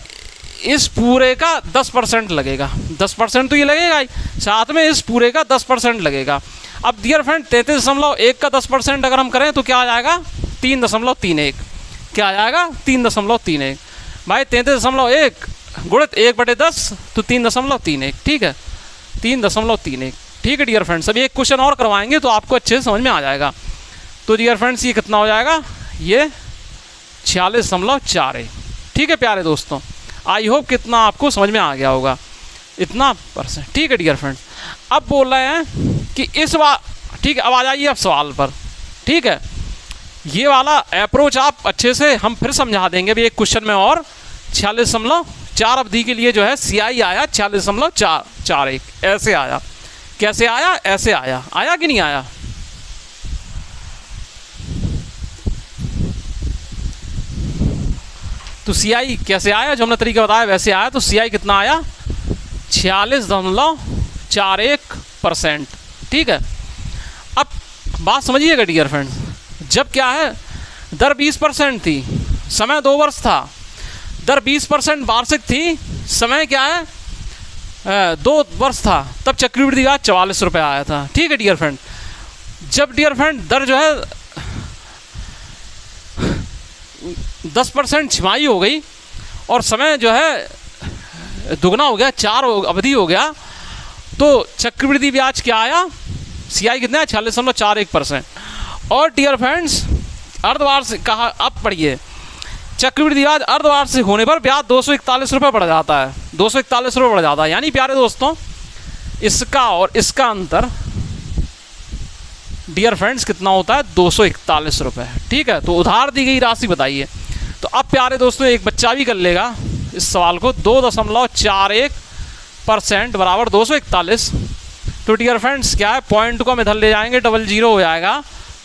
इस पूरे का 10% लगेगा। 10% तो ये लगेगा ही, साथ में इस पूरे का 10% लगेगा। अब डियर फ्रेंड 33.1 का 10% अगर हम करें तो क्या आ जाएगा 3.31। क्या आ जाएगा 3.31। भाई 33.1 गुणित 1/10 तो 3.31। ठीक है, 3.31। ठीक है डियर फ्रेंड्स, अभी एक क्वेश्चन और करवाएंगे तो आपको अच्छे से समझ में आ जाएगा। तो डियर फ्रेंड्स ये कितना हो जाएगा, ये 46.41। ठीक है प्यारे दोस्तों, आई होप कितना आपको समझ में आ गया होगा इतना %। ठीक है डियर फ्रेंड्स, अब बोल रहे हैं कि इस बार ठीक है, अब आ जाइए अब सवाल पर। ठीक है, ये वाला अप्रोच आप अच्छे से हम फिर समझा देंगे भी एक क्वेश्चन में। और 46.4 अवधि के लिए जो है CI आया 46.41 ऐसे आया। कैसे आया, ऐसे आया, आया कि नहीं आया। तो CI कैसे आया, जो हमने तरीका बताया वैसे आया। तो CI कितना आया 46.41%। ठीक है, अब बात समझिएगा डियर फ्रेंड्स, जब क्या है दर 20% थी, समय 2 वर्ष था, दर 20% वार्षिक थी, समय क्या है 2 वर्ष था, तब चक्रवृद्धि ब्याज 44 रुपये आया था। ठीक है डियर फ्रेंड, जब डियर फ्रेंड दर जो है 10% छिमाही हो गई और समय जो है दुगना हो गया, 4 अवधि हो गया, तो चक्रवृद्धि ब्याज क्या आया CI कितना है 46.41%। और डियर फ्रेंड्स अर्धवार्षिक कहा, अब पढ़िए, चक्रवृद्धि ब्याज अर्धवार्षिक होने पर ब्याज 241 रुपये बढ़ जाता है, 241 रुपये बढ़ जाता है। यानी प्यारे दोस्तों इसका और इसका अंतर डियर फ्रेंड्स कितना होता है 241 रुपये। ठीक है, तो उधार दी गई राशि बताइए। तो अब प्यारे दोस्तों एक बच्चा भी कर लेगा, इस सवाल को 2.41% बराबर 241। तो डियर फ्रेंड्स क्या है, पॉइंट को हम इधर ले जाएंगे, 00 हो जाएगा,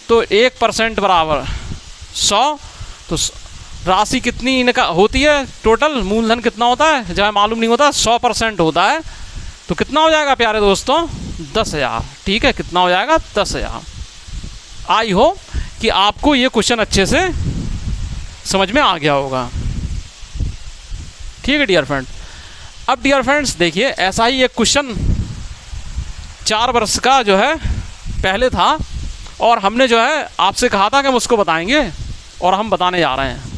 तो 1% बराबर 100। तो राशि कितनी इनका होती है, टोटल मूलधन कितना होता है, जब मालूम नहीं होता, 100% होता है। तो कितना हो जाएगा प्यारे दोस्तों, 10,000। ठीक है, कितना हो जाएगा, 10,000। आई होप कि आपको ये क्वेश्चन अच्छे से समझ में आ गया होगा। ठीक है डियर फ्रेंड। अब डियर फ्रेंड्स देखिए, ऐसा ही एक क्वेश्चन 4 वर्ष का जो है पहले था, और हमने जो है आपसे कहा था कि हम उसको बताएंगे, और हम बताने जा रहे हैं।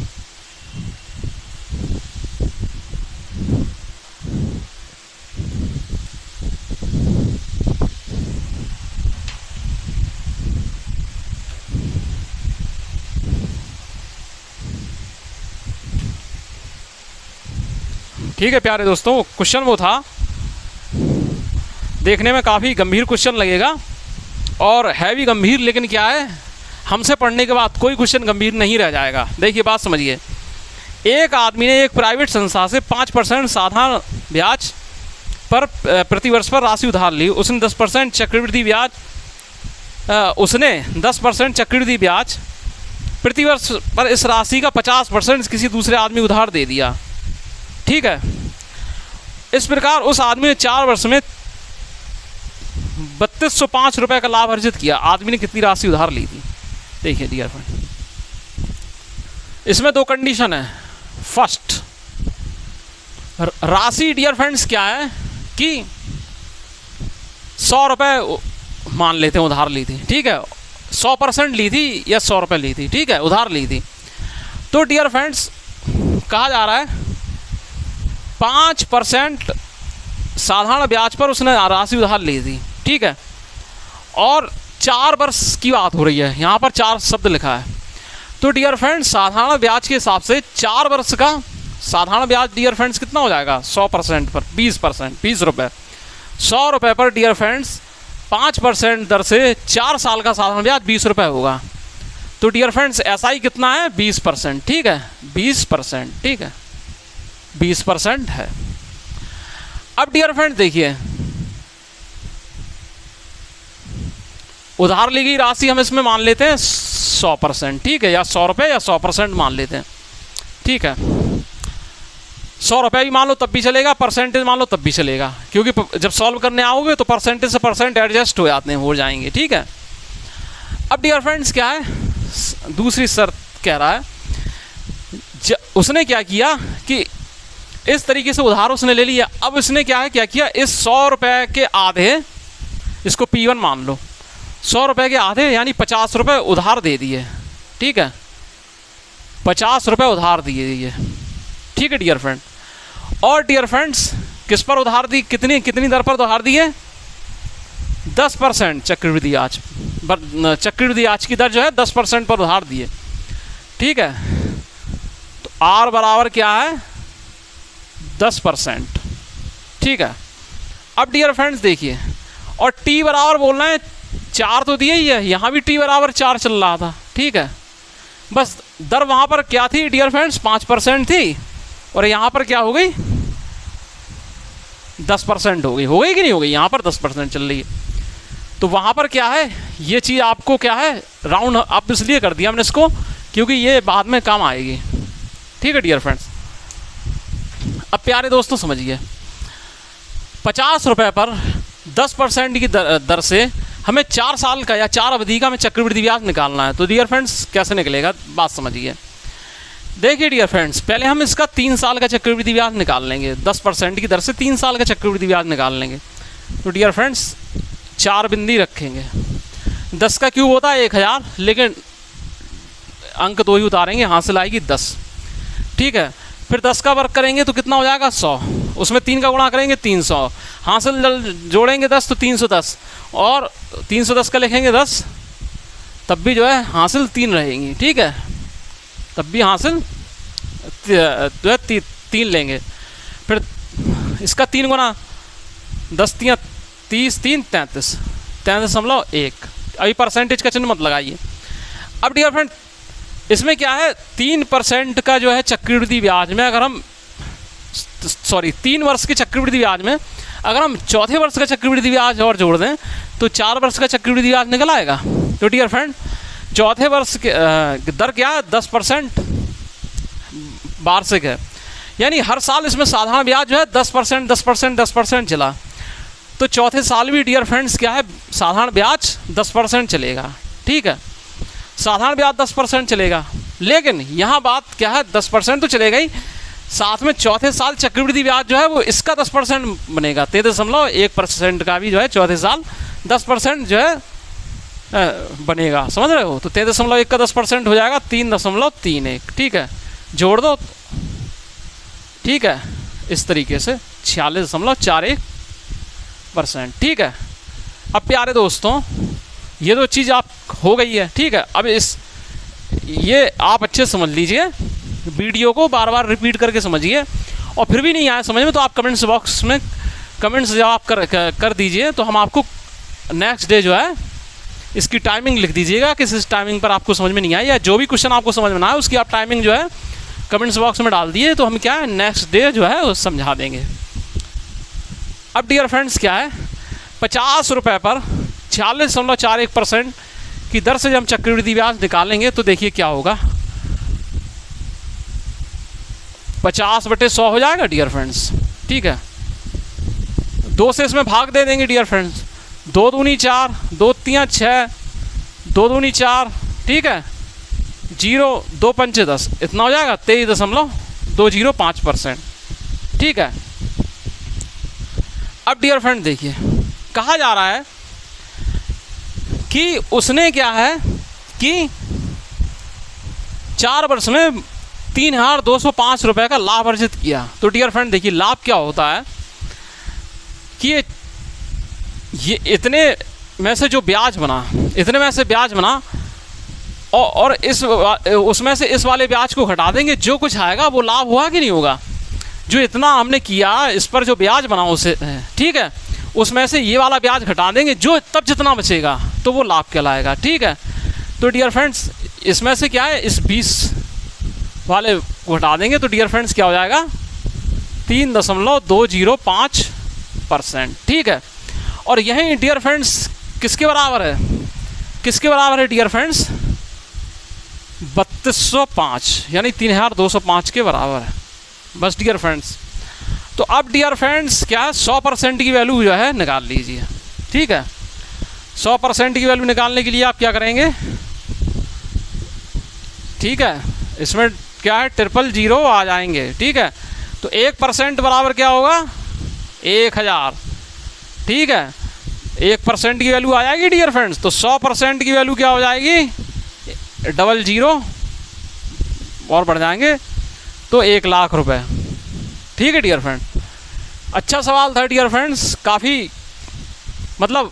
ठीक है प्यारे दोस्तों, क्वेश्चन वो था, देखने में काफ़ी गंभीर क्वेश्चन लगेगा, और है भी गंभीर, लेकिन क्या है, हमसे पढ़ने के बाद कोई क्वेश्चन गंभीर नहीं रह जाएगा। देखिए बात समझिए, एक आदमी ने एक प्राइवेट संस्था से 5% साधारण ब्याज पर प्रतिवर्ष पर राशि उधार ली। उसने 10% चक्रवृद्धि ब्याज प्रतिवर्ष पर इस राशि का 50% किसी दूसरे आदमी उधार दे दिया। ठीक है, इस प्रकार उस आदमी ने 4 वर्ष में 3205 रुपये का लाभ अर्जित किया। आदमी ने कितनी राशि उधार ली थी? देखिए डियर फ्रेंड, इसमें 2 कंडीशन है। फर्स्ट, राशि डियर फ्रेंड्स क्या है कि 100 रुपये मान लेते हैं उधार ली थी। ठीक है, 100% ली थी या 100 रुपये ली थी। ठीक है, उधार ली थी। तो डियर फ्रेंड्स कहा जा रहा है 5% साधारण ब्याज पर उसने राशि उधार ली थी। ठीक है, और 4 वर्ष की बात हो रही है, यहाँ पर 4 शब्द लिखा है। तो डियर फ्रेंड्स साधारण ब्याज के हिसाब से 4 वर्ष का साधारण ब्याज डियर फ्रेंड्स कितना हो जाएगा, 100% पर 20%, 20 रुपये। 100 रुपये पर डियर फ्रेंड्स 5% दर से 4 साल का साधारण ब्याज 20 रुपये होगा। तो डियर फ्रेंड्स ऐसा ही कितना है, 20%। ठीक है, 20%। ठीक है, 20% है। अब डियर फ्रेंड देखिए, उधार ली गई राशि हम इसमें मान लेते हैं 100%। ठीक है, या 100 रुपये या 100% मान लेते हैं। ठीक है, 100 रुपये भी मान लो तब भी चलेगा, परसेंटेज मान लो तब भी चलेगा, क्योंकि जब सॉल्व करने आओगे तो परसेंटेज से परसेंट एडजस्ट हो जाते हैं, हो जाएंगे। ठीक है, अब डियर फ्रेंड्स क्या है, दूसरी शर्त कह रहा है, उसने क्या किया कि इस तरीके से उधार उसने ले लिया। अब इसने क्या किया, इस 100 रुपये के आधे, इसको P1 मान लो, 100 रुपये के आधे यानी 50 रुपये उधार दे दिए। ठीक है, 50 रुपये उधार दिए। ठीक है डियर फ्रेंड, और डियर फ्रेंड्स किस पर उधार दी, कितनी दर पर उधार दिए, 10% चक्रवृद्धि ब्याज की दर जो है 10% पर उधार दिए। ठीक है, तो R बराबर क्या है, 10%। ठीक है, अब डियर फ्रेंड्स देखिए, और T बराबर बोलना है 4 तो दिए ही है, यहाँ भी T बराबर 4 चल रहा था। ठीक है, बस दर वहाँ पर क्या थी डियर फ्रेंड्स, 5% थी, और यहाँ पर क्या हो गई, 10% हो गई कि नहीं हो गई, यहाँ पर 10% चल रही है। तो वहाँ पर क्या है, ये चीज़ आपको क्या है, राउंड अप इसलिए कर दिया हमने इसको, क्योंकि ये बाद में काम आएगी। ठीक है डियर फ्रेंड्स, अब प्यारे दोस्तों समझिए, 50 रुपये पर 10% की दर से हमें 4 साल का या 4 अवधि का हमें चक्रवृद्धि ब्याज निकालना है। तो डियर फ्रेंड्स कैसे निकलेगा, बात समझिए। देखिए डियर फ्रेंड्स, पहले हम इसका 3 साल का चक्रवृद्धि ब्याज निकाल लेंगे, 10% की दर से 3 साल का चक्रवृद्धि ब्याज निकाल लेंगे। तो डियर फ्रेंड्स 4 बिंदी रखेंगे, 10 का क्यूब होता है 1000, लेकिन अंक 2 ही उतारेंगे, हासिल आएगी 10। ठीक है, फिर 10 का वर्ग करेंगे तो कितना हो जाएगा, 100, उसमें 3 का गुणा करेंगे 300, हासिल जोड़ेंगे 10 तो 310, और 310 का लिखेंगे 10, तब भी जो है हासिल 3 रहेंगी। ठीक है, तब भी हासिल जो है 3 लेंगे। फिर इसका 3 गुना 10 3 30, 3 33, 33.1। अभी परसेंटेज का चिन्ह मत लगाइए। अब डियर फ्रेंड इसमें क्या है, 3% का जो है चक्रवृद्धि ब्याज में अगर हम सॉरी 3 वर्ष के चक्रवृद्धि ब्याज में अगर हम चौथे वर्ष का चक्रवृद्धि ब्याज और जोड़ दें तो 4 वर्ष का चक्रवृद्धि ब्याज निकल आएगा। तो डियर फ्रेंड चौथे वर्ष के दर क्या है 10% वार्षिक है, यानी हर साल इसमें साधारण ब्याज जो है 10% 10% 10% चला। तो चौथे साल भी डियर फ्रेंड्स क्या है साधारण ब्याज 10% चलेगा। ठीक है, साधारण ब्याज 10% चलेगा, लेकिन यहाँ बात क्या है 10% तो चलेगा ही, साथ में चौथे साल चक्रवृद्धि ब्याज जो है वो इसका 10% बनेगा। 13.1% का भी जो है चौथे साल 10% जो है बनेगा, समझ रहे हो। तो 13.1 का 10% हो जाएगा 3.31। ठीक है, जोड़ दो। ठीक है, इस तरीके से 46.41%। ठीक है, अब प्यारे दोस्तों ये तो चीज़ आप हो गई है। ठीक है, अब ये आप अच्छे से समझ लीजिए, वीडियो को बार बार रिपीट करके समझिए, और फिर भी नहीं आया समझ में तो आप कमेंट्स बॉक्स में कमेंट्स जब आप कर दीजिए तो हम आपको नेक्स्ट डे जो है इसकी टाइमिंग लिख दीजिएगा कि इस टाइमिंग पर आपको समझ में नहीं आई, या जो भी क्वेश्चन आपको समझ में ना आए उसकी आप टाइमिंग जो है कमेंट्स बॉक्स में डाल दिए, तो हम क्या है नेक्स्ट डे जो है वो समझा देंगे। अब डियर फ्रेंड्स क्या है 50 रुपये पर 46.41% की दर से जब हम चक्रवृद्धि ब्याज निकालेंगे तो देखिए क्या होगा, 50/100 हो जाएगा डियर फ्रेंड्स। ठीक है, 2 से इसमें भाग दे देंगे डियर फ्रेंड्स, 2 दूनी 4, 2 3 6, 2 दूनी 4। ठीक है, 0 2 5 10, इतना हो जाएगा 23.205%। ठीक है, अब डियर फ्रेंड देखिए कहा जा रहा है कि उसने क्या है कि 4 वर्ष में 3,205 रुपये का लाभ अर्जित किया। तो डियर फ्रेंड देखिए लाभ क्या होता है कि ये इतने में से जो ब्याज बना, इतने में से ब्याज बना और उसमें से इस वाले ब्याज को घटा देंगे, जो कुछ आएगा वो लाभ हुआ कि नहीं होगा। जो इतना हमने किया इस पर जो ब्याज बना उसे, ठीक है, उसमें से ये वाला ब्याज घटा देंगे, जो तब जितना बचेगा तो वो लाभ कहलाएगा। ठीक है, तो डियर फ्रेंड्स इसमें से क्या है इस 20 वाले घटा देंगे तो डियर फ्रेंड्स क्या हो जाएगा 3.205%। ठीक है, और यही डियर फ्रेंड्स किसके बराबर है, किसके बराबर है डियर फ्रेंड्स 3205, यानी 3205 के बराबर है बस डियर फ्रेंड्स। तो अब डियर फ्रेंड्स क्या है 100% की वैल्यू जो है निकाल लीजिए। ठीक है, 100% की वैल्यू निकालने के लिए आप क्या करेंगे, ठीक है, इसमें क्या है 000 आ जाएंगे। ठीक है, तो 1% बराबर क्या होगा 1000। ठीक है, 1% की वैल्यू आ जाएगी डियर फ्रेंड्स, तो 100% की वैल्यू क्या हो जाएगी 00 और बढ़ जाएंगे तो 1 लाख रुपए। ठीक है डियर फ्रेंड, अच्छा सवाल था डियर फ्रेंड्स, काफ़ी मतलब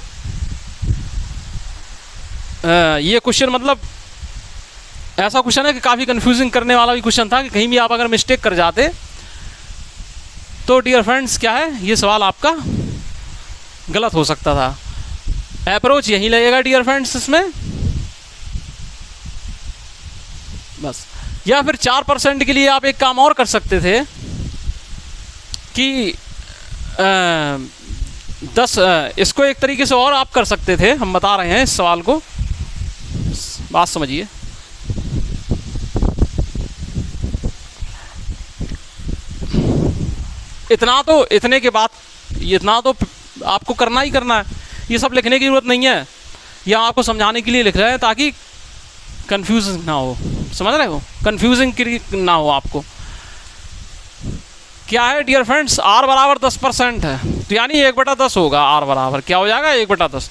ये क्वेश्चन मतलब ऐसा क्वेश्चन है कि काफ़ी कंफ्यूजिंग करने वाला भी क्वेश्चन था कि कहीं भी आप अगर मिस्टेक कर जाते तो डियर फ्रेंड्स क्या है ये सवाल आपका गलत हो सकता था। अप्रोच यही लगेगा डियर फ्रेंड्स इसमें बस, या फिर 4% के लिए आप एक काम और कर सकते थे कि 10 इसको एक तरीके से और आप कर सकते थे, हम बता रहे हैं इस सवाल को, बात समझिए। इतना तो इतने के बाद इतना तो आपको करना ही करना है, ये सब लिखने की ज़रूरत नहीं है, यह आपको समझाने के लिए लिख रहे हैं ताकि कंफ्यूज ना हो, समझ रहे हो, कंफ्यूजिंग ना हो आपको। क्या है डियर फ्रेंड्स r बराबर 10% है, तो यानी 1/10 होगा, r बराबर क्या हो जाएगा 1/10,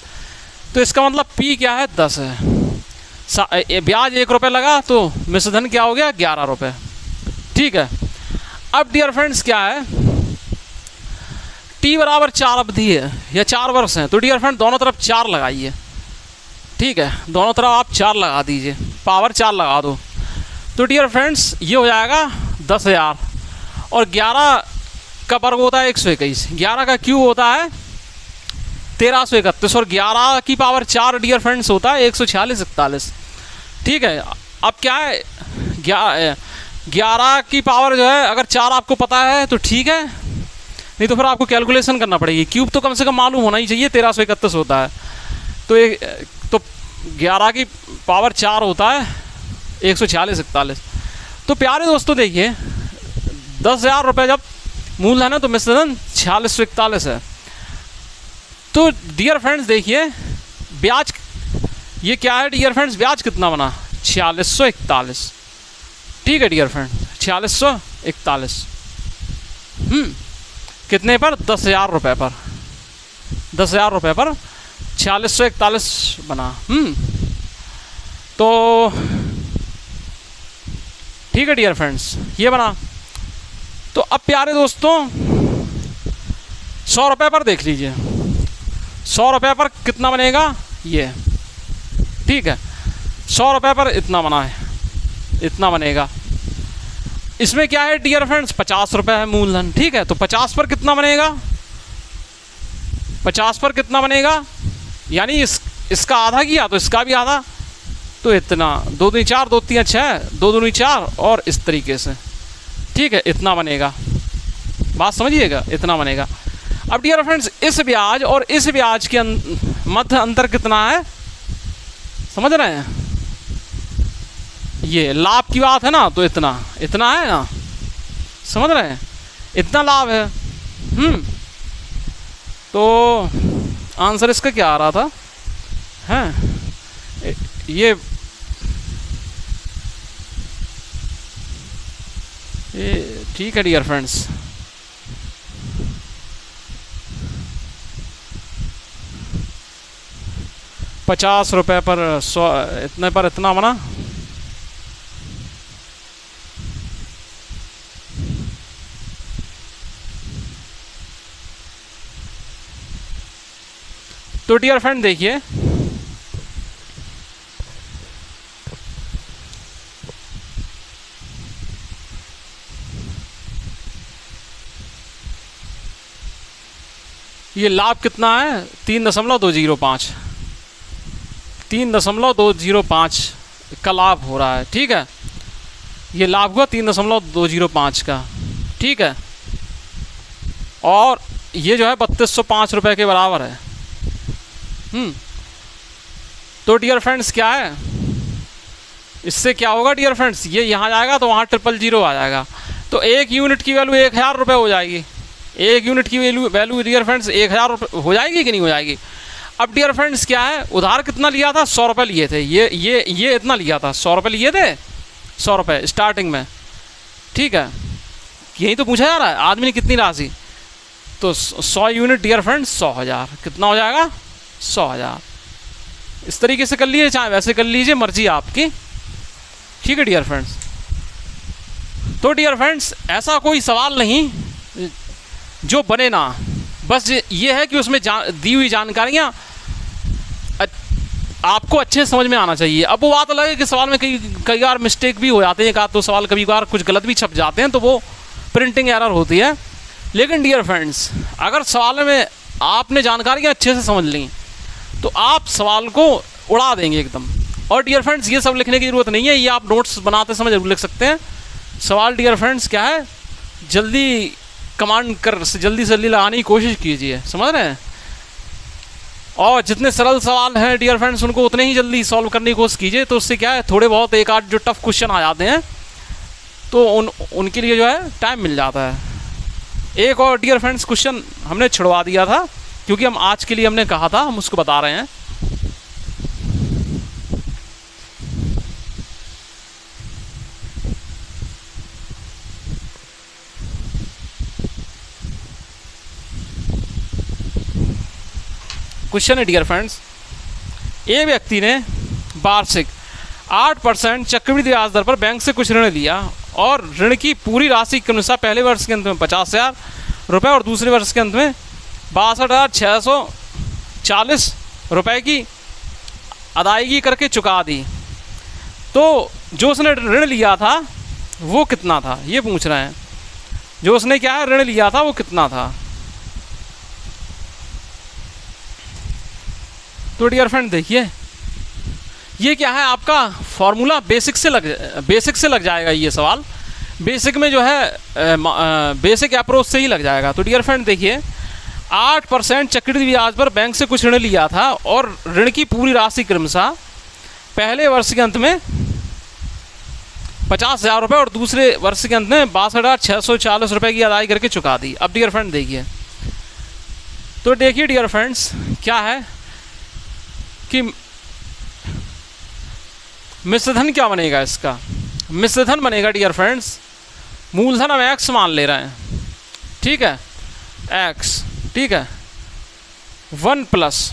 तो इसका मतलब p क्या है 10 है, ब्याज 1 रुपये लगा तो मिश्रधन क्या हो गया 11 रुपये। ठीक है, अब डियर फ्रेंड्स क्या है t बराबर 4 अवधि है या 4 वर्ष हैं, तो डियर फ्रेंड दोनों तरफ 4 लगाइए। ठीक है, दोनों तरफ आप 4 लगा दीजिए, पावर 4 लगा दो, तो डियर फ्रेंड्स ये हो जाएगा 10,000, और 11 का वर्ग होता है 121, 11 का क्यूब होता है 1331, और 11 की पावर 4 डियर फ्रेंड्स होता है 146 41। ठीक है, अब क्या है 11 की पावर जो है अगर 4 आपको पता है तो ठीक है, नहीं तो फिर आपको कैलकुलेशन करना पड़ेगी। क्यूब तो कम से कम मालूम होना ही चाहिए, 1331 होता है। तो 11 की पावर 4 होता है 146 41। तो प्यारे दोस्तों देखिए 10,000 रुपये जब मूलधन है तो मिश्रधन 4641 है। तो डियर फ्रेंड्स देखिए ब्याज ये क्या है डियर फ्रेंड्स, ब्याज कितना बना 4641। ठीक है डियर फ्रेंड 4641 कितने पर 10,000 रुपये पर, 10,000 रुपये पर 4641 बना। तो ठीक है डियर फ्रेंड्स ये बना। तो अब प्यारे दोस्तों 100 रुपये पर देख लीजिए, 100 रुपये पर कितना बनेगा ये, ठीक है 100 रुपये पर इतना बना है, इतना बनेगा। इसमें क्या है डियर फ्रेंड्स 50 रुपये है मूलधन, ठीक है। तो 50 पर कितना बनेगा, 50 पर कितना बनेगा, यानी इसका आधा किया तो इसका भी आधा, तो इतना 2 दूनी 4 2 3 6 2 दूनी 4 और इस तरीके से, ठीक है इतना बनेगा। बात समझिएगा इतना बनेगा। अब डियर फ्रेंड्स इस ब्याज और इस ब्याज के मध्य अंतर कितना है समझ रहे हैं, ये लाभ की बात है ना, तो इतना इतना है ना, समझ रहे हैं इतना लाभ है। तो आंसर इसका क्या आ रहा था हैं ये ठीक है डियर फ्रेंड्स। ₹50 पर 100 इतने पर इतना बना। तो डियर फ्रेंड देखिए ये लाभ कितना है 3.205, 3.205 का लाभ हो रहा है, ठीक है। ये लाभ हुआ 3.205 का, ठीक है। और ये जो है 3205 रुपये के बराबर है। तो डियर फ्रेंड्स क्या है, इससे क्या होगा डियर फ्रेंड्स, ये यहाँ जाएगा तो वहाँ 000 आ जाएगा। तो 1 यूनिट की वैल्यू 1000 रुपये हो जाएगी। 1 यूनिट की वैल्यू डियर फ्रेंड्स 1000 रुपये हो जाएगी कि नहीं हो जाएगी। अब डियर फ्रेंड्स क्या है, उधार कितना लिया था 100 रुपये लिए थे, ये इतना लिया था 100 रुपये लिए थे, 100 रुपये स्टार्टिंग में, ठीक है। यही तो पूछा जा रहा है आदमी ने कितनी राशि, तो 100 यूनिट डियर फ्रेंड्स 100,000 कितना हो जाएगा 100,000। इस तरीके से कर लीजिए, चाहे वैसे कर लीजिए, मर्जी आपकी, ठीक है डियर फ्रेंड्स। तो डियर फ्रेंड्स ऐसा कोई सवाल नहीं जो बने ना, बस ये है कि उसमें दी हुई जानकारियाँ आपको अच्छे समझ में आना चाहिए। अब वो बात अलग है कि सवाल में कई बार मिस्टेक भी हो जाते हैं, एक आध तो सवाल कभी बार कुछ गलत भी छप जाते हैं, तो वो प्रिंटिंग एरर होती है। लेकिन डियर फ्रेंड्स अगर सवाल में आपने जानकारियाँ अच्छे से समझ ली तो आप सवाल को उड़ा देंगे एकदम। और डियर फ्रेंड्स ये सब लिखने की ज़रूरत नहीं है, ये आप नोट्स बनाते समय जरूर लिख सकते हैं। सवाल डियर फ्रेंड्स क्या है, जल्दी कमांड कर जल्दी से जल्दी लगाने की कोशिश कीजिए, समझ रहे हैं। और जितने सरल सवाल हैं डियर फ्रेंड्स उनको उतने ही जल्दी सॉल्व करने की कोशिश कीजिए। तो उससे क्या है, थोड़े बहुत एक आध जो टफ क्वेश्चन आ जाते हैं तो उनके लिए जो है टाइम मिल जाता है। एक और डियर फ्रेंड्स क्वेश्चन हमने छुड़वा दिया था, क्योंकि हम आज के लिए हमने कहा था, हम उसको बता रहे हैं। क्वेश्चन है डियर फ्रेंड्स, एक व्यक्ति ने वार्षिक 8% चक्रवृद्धि ब्याज दर पर बैंक से कुछ ऋण लिया और ऋण की पूरी राशि के अनुसार पहले वर्ष के अंत में 50,000 रुपये और दूसरे वर्ष के अंत में 62,640 रुपये की अदायगी करके चुका दी। तो जो उसने ऋण लिया था वो कितना था, ये पूछ रहे हैं। जो उसने क्या है ऋण लिया था वो कितना था। तो डियर फ्रेंड देखिए ये क्या है, आपका फॉर्मूला बेसिक से लग जाएगा ये सवाल। बेसिक में जो है बेसिक अप्रोच से ही लग जाएगा। तो डियर फ्रेंड देखिए 8% चक्रवृद्धि ब्याज पर बैंक से कुछ ऋण लिया था और ऋण की पूरी राशि क्रमशः पहले वर्ष के अंत में 50,000 रुपये और दूसरे वर्ष के अंत में 62,640 रुपये की अदाई करके चुका दी। अब डियर फ्रेंड देखिए, तो देखिए डियर फ्रेंड्स क्या है कि मिश्रधन क्या बनेगा इसका। मिश्रधन बनेगा डियर फ्रेंड्स, मूलधन हम x मान ले रहे हैं, ठीक है, x, ठीक है, 1 प्लस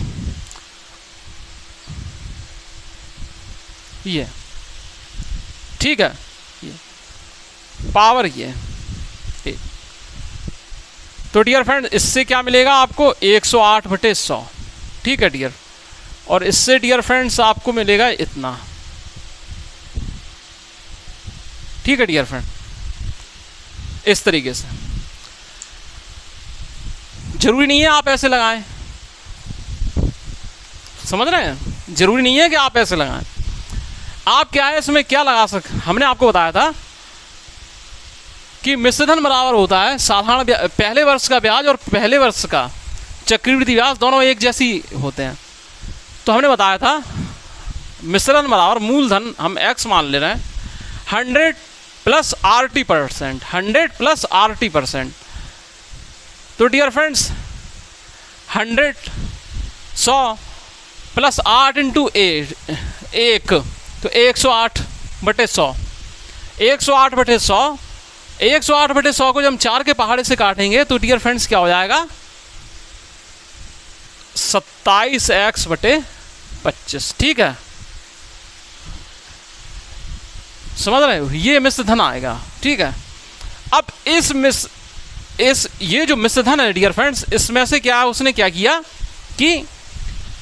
ये, ठीक है, ये पावर ये। तो डियर फ्रेंड इससे क्या मिलेगा आपको 108/100, ठीक है डियर, और इससे डियर फ्रेंड्स आपको मिलेगा इतना, ठीक है डियर फ्रेंड। इस तरीके से जरूरी नहीं है आप ऐसे लगाएं, समझ रहे हैं, जरूरी नहीं है कि आप ऐसे लगाएं। आप क्या है इसमें क्या लगा सकते, हमने आपको बताया था कि मिश्रधन बराबर होता है साधारण पहले वर्ष का ब्याज और पहले वर्ष का चक्रवृद्धि ब्याज दोनों एक जैसी होते हैं। तो हमने बताया था मिश्रधन बराबर मूलधन हम x मान ले रहे हैं 100 प्लस RT%, 100 प्लस RT%। तो डियर फ्रेंड्स 100 100 प्लस 8 इंटू 1 तो 108/100, 108/100, 108/100 को जब हम 4 के पहाड़े से काटेंगे तो डियर फ्रेंड्स क्या हो जाएगा 27x/25, ठीक है, समझ रहे हो, ये मिश्रधन आएगा, ठीक है। अब ये जो मिश्रधन है डियर फ्रेंड्स, इसमें से क्या उसने क्या किया कि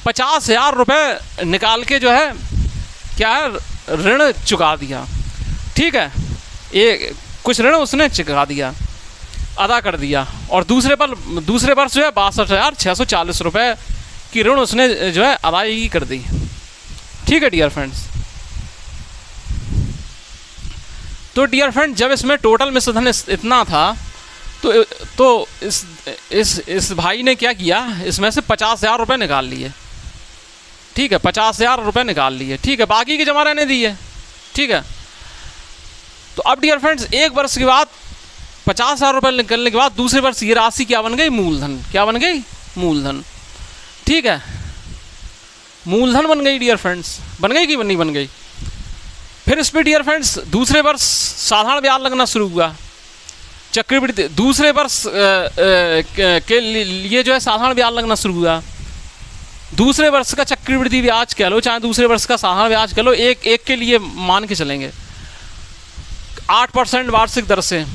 50,000 रुपये निकाल के जो है क्या है ऋण चुका दिया, ठीक है, ये कुछ ऋण उसने चुका दिया, अदा कर दिया, और दूसरे वर्ष जो है 62,640 रुपये की ऋण उसने जो है अदायगी कर दी, ठीक है डियर फ्रेंड्स। तो डियर फ्रेंड जब इसमें टोटल मिश्रधन इतना था तो इस भाई ने क्या किया, इसमें से 50,000 रुपये निकाल लिए, ठीक है, 50,000 रुपये निकाल लिए, ठीक है, बाकी के जमा रहने दिए, ठीक है। तो अब डियर फ्रेंड्स एक वर्ष के बाद 50,000 रुपये निकलने के बाद दूसरे वर्ष ये राशि क्या बन गई, मूलधन, क्या बन गई, मूलधन, ठीक है, मूलधन बन गई डियर फ्रेंड्स, बन गई कि नहीं बन गई। फिर इस पर डियर फ्रेंड्स दूसरे वर्ष साधारण ब्याज लगना शुरू हुआ, चक्रवृद्धि दूसरे वर्ष के लिए जो है साधारण ब्याज लगना शुरू हुआ। दूसरे वर्ष का चक्रवृद्धि ब्याज कह लो चाहे दूसरे वर्ष का साधारण ब्याज कह लो, एक के लिए मान के चलेंगे 8% वार्षिक दर से।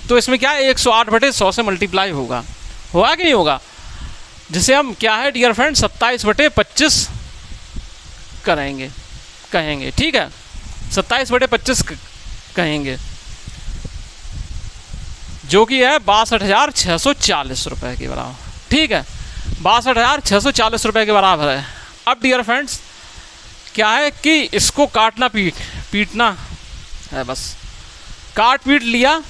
तो इसमें क्या है 108/100 से मल्टीप्लाई होगा कि नहीं होगा, जिसे हम क्या है डियर फ्रेंड 27/25 कहेंगे, ठीक है, 27/25 कहेंगे, जो कि है 62,640 रुपये के बराबर, ठीक है, 62,640 रुपये के बराबर है। अब डियर फ्रेंड्स क्या है कि इसको काटना पीटना है, बस काट पीट लिया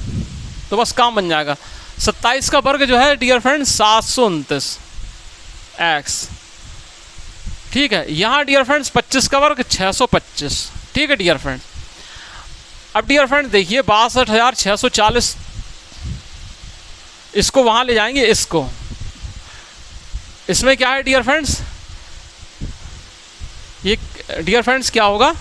तो बस काम बन जाएगा। 27 का वर्ग जो है डियर फ्रेंड्स 729 x, ठीक है, यहाँ डियर फ्रेंड्स 25 का वर्ग 625, ठीक है डियर फ्रेंड। अब डियर फ्रेंड देखिए 62,640 इसको वहाँ ले जाएंगे, इसको इसमें क्या है डियर फ्रेंड्स, ये डियर फ्रेंड्स क्या होगा,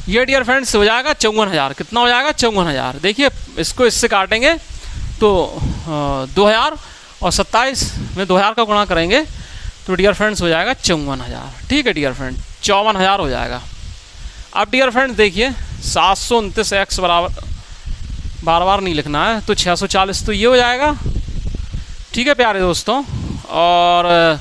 ये डियर फ्रेंड्स हो जाएगा 54,000, कितना हो जाएगा 54,000। देखिए इसको इससे काटेंगे तो 2,000 और 27 में 2,000 का गुणा करेंगे तो डियर फ्रेंड्स हो जाएगा 54,000, ठीक है डियर फ्रेंड, 54,000 हो जाएगा। अब डियर फ्रेंड्स देखिए 729 x बराबर बार नहीं लिखना है, तो 640 तो ये हो जाएगा, ठीक है प्यारे दोस्तों। और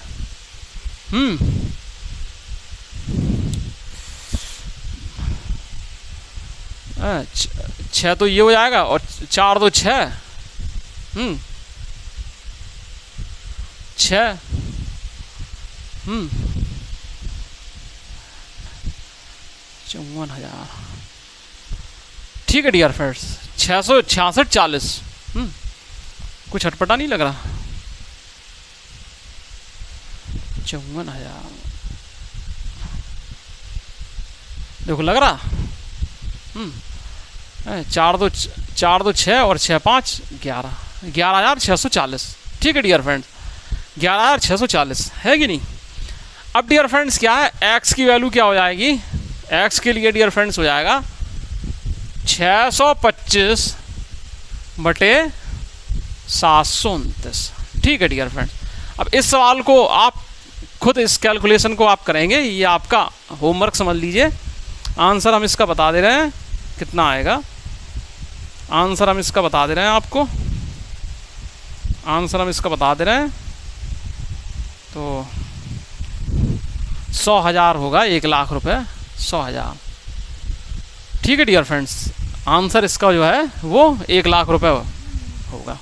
6 तो ये हो जाएगा और 4 2 6, 6 54,000 ठीक है डियर फ्रेंड्स, 666.40। कुछ अटपटा नहीं लग रहा? 54,000 देखो लग रहा। 4 2 6 और 6 5 11, 11,640। ठीक है डियर फ्रेंड्स, 11,640 है कि नहीं। अब डियर फ्रेंड्स क्या है, एक्स की वैल्यू क्या हो जाएगी? एक्स के लिए डियर फ्रेंड्स हो जाएगा 625 बटे 729। ठीक है डियर फ्रेंड्स, अब इस सवाल को आप खुद इस कैलकुलेशन को आप करेंगे, ये आपका होमवर्क समझ लीजिए। आंसर हम इसका बता दे रहे हैं कितना आएगा। आंसर हम इसका बता दे रहे हैं आपको, आंसर हम इसका बता दे रहे हैं। तो 100,000 होगा, 1,00,000 रुपये, 100,000। ठीक है डियर फ्रेंड्स, आंसर इसका जो है वो 1,00,000 रुपये होगा।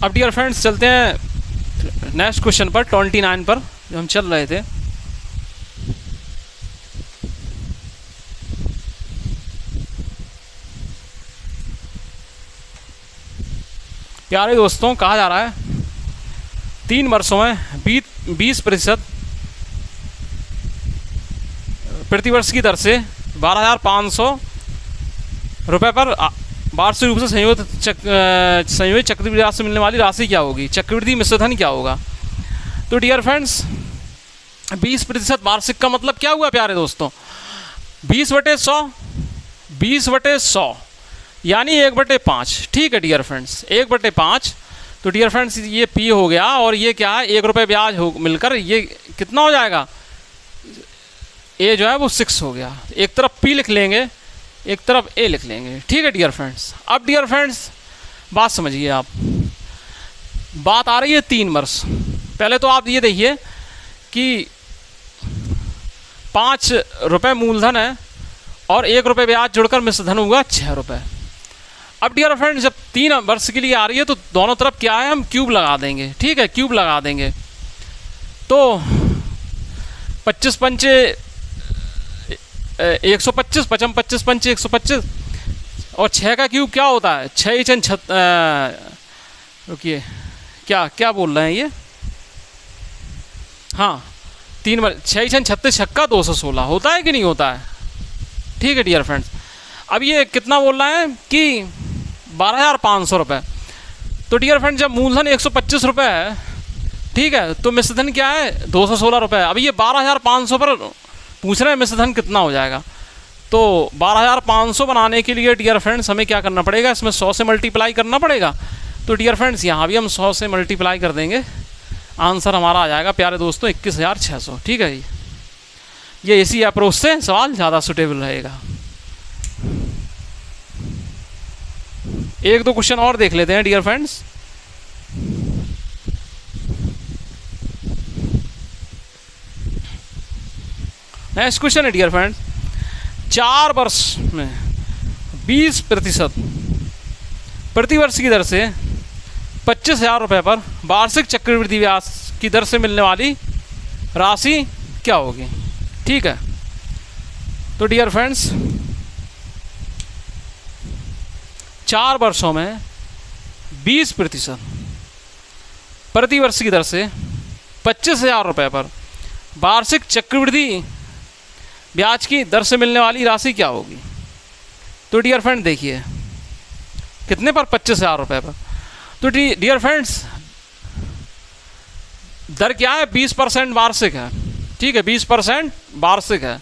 अब डियर फ्रेंड्स चलते हैं नेक्स्ट क्वेश्चन पर, 29 पर जो हम चल रहे थे। प्यारे दोस्तों, कहा जा रहा है 3 वर्षों में 20% प्रतिवर्ष की दर से 12,500 रुपये पर वार्षिक रूप से संयोजित चक्रवृद्धि ब्याज से मिलने वाली राशि क्या होगी? चक्रवृद्धि मिश्रधन क्या होगा? तो डियर फ्रेंड्स 20% वार्षिक का मतलब क्या हुआ प्यारे दोस्तों? 20/100, 20/100 यानी 1/5। ठीक है डियर फ्रेंड्स, 1/5। तो डियर फ्रेंड्स ये P हो गया, और ये क्या है, 1 रुपये ब्याज हो मिलकर ये कितना हो जाएगा? ए जो है वो 6 हो गया। एक तरफ P लिख लेंगे, एक तरफ ए लिख लेंगे। ठीक है डियर फ्रेंड्स, अब डियर फ्रेंड्स बात समझिए आप। बात आ रही है 3 वर्ष। पहले तो आप ये देखिए कि 5 रुपये मूलधन है और 1 रुपये ब्याज जुड़कर मिश्रधन हुआ 6 रुपये। अब डियर फ्रेंड्स जब 3 वर्ष के लिए आ रही है तो दोनों तरफ क्या है, हम क्यूब लगा देंगे। ठीक है, क्यूब लगा देंगे। तो 25 पंचे 125, 25 पंचे 125, और 6 का क्यूब क्या होता है? 6 रुकिए, क्या बोल रहे हैं ये? हाँ, 6 36 छक्का 216 होता है कि नहीं होता है? ठीक है डियर फ्रेंड्स, अब ये कितना बोल रहा है कि 12,500 रुपये। तो डियर फ्रेंड्स जब मूलधन 125 रुपये है, ठीक है, तो मिश्रधन क्या है? 216 रुपये। अब ये 12,500 पर पूछ रहे हैं मिश्रधन कितना हो जाएगा। तो 12,500 बनाने के लिए डियर फ्रेंड्स हमें क्या करना पड़ेगा? इसमें 100 से मल्टीप्लाई करना पड़ेगा। तो डियर फ्रेंड्स यहाँ भी हम 100 से मल्टीप्लाई कर देंगे, आंसर हमारा आ जाएगा प्यारे दोस्तों 21,600। ठीक है जी, ये इसी अप्रोच से सवाल ज़्यादा सुटेबल रहेगा। 1-2 क्वेश्चन और देख लेते हैं डियर फ्रेंड्स। नेक्स्ट क्वेश्चन है डियर फ्रेंड्स, 4 वर्ष में 20% प्रतिवर्ष की दर से 25,000 रुपये पर वार्षिक चक्रवृद्धि ब्याज की दर से मिलने वाली राशि क्या होगी? ठीक है, तो डियर फ्रेंड्स 4 वर्षों में 20% प्रतिवर्ष की दर से 25,000 रुपये पर वार्षिक चक्रवृद्धि ब्याज की दर से मिलने वाली राशि क्या होगी? तो डियर फ्रेंड देखिए कितने पर? 25,000 रुपये पर। तो डियर फ्रेंड्स दर क्या है? 20% वार्षिक है। ठीक है, 20% वार्षिक है।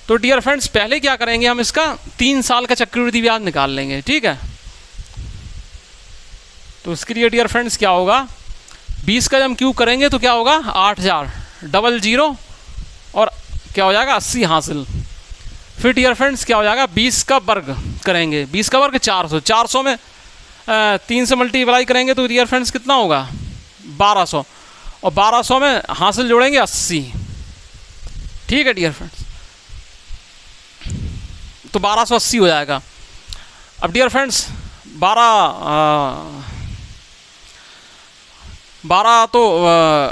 तो डियर फ्रेंड्स पहले क्या करेंगे, हम इसका 3 साल का चक्रवृद्धि ब्याज निकाल लेंगे। ठीक है, तो इसके लिए डियर फ्रेंड्स क्या होगा, 20 का जब हम क्यूब करेंगे तो क्या होगा 8000 डबल जीरो और क्या हो जाएगा 80 हासिल। फिर डियर फ्रेंड्स क्या हो जाएगा, 20 का वर्ग करेंगे, 20 का वर्ग 400, 400 में 3 से मल्टीप्लाई करेंगे तो डियर फ्रेंड्स कितना होगा 1200, और 1200 में हासिल जोड़ेंगे 80। ठीक है डियर फ्रेंड्स, तो 1280 हो जाएगा। अब डियर फ्रेंड्स 12 तो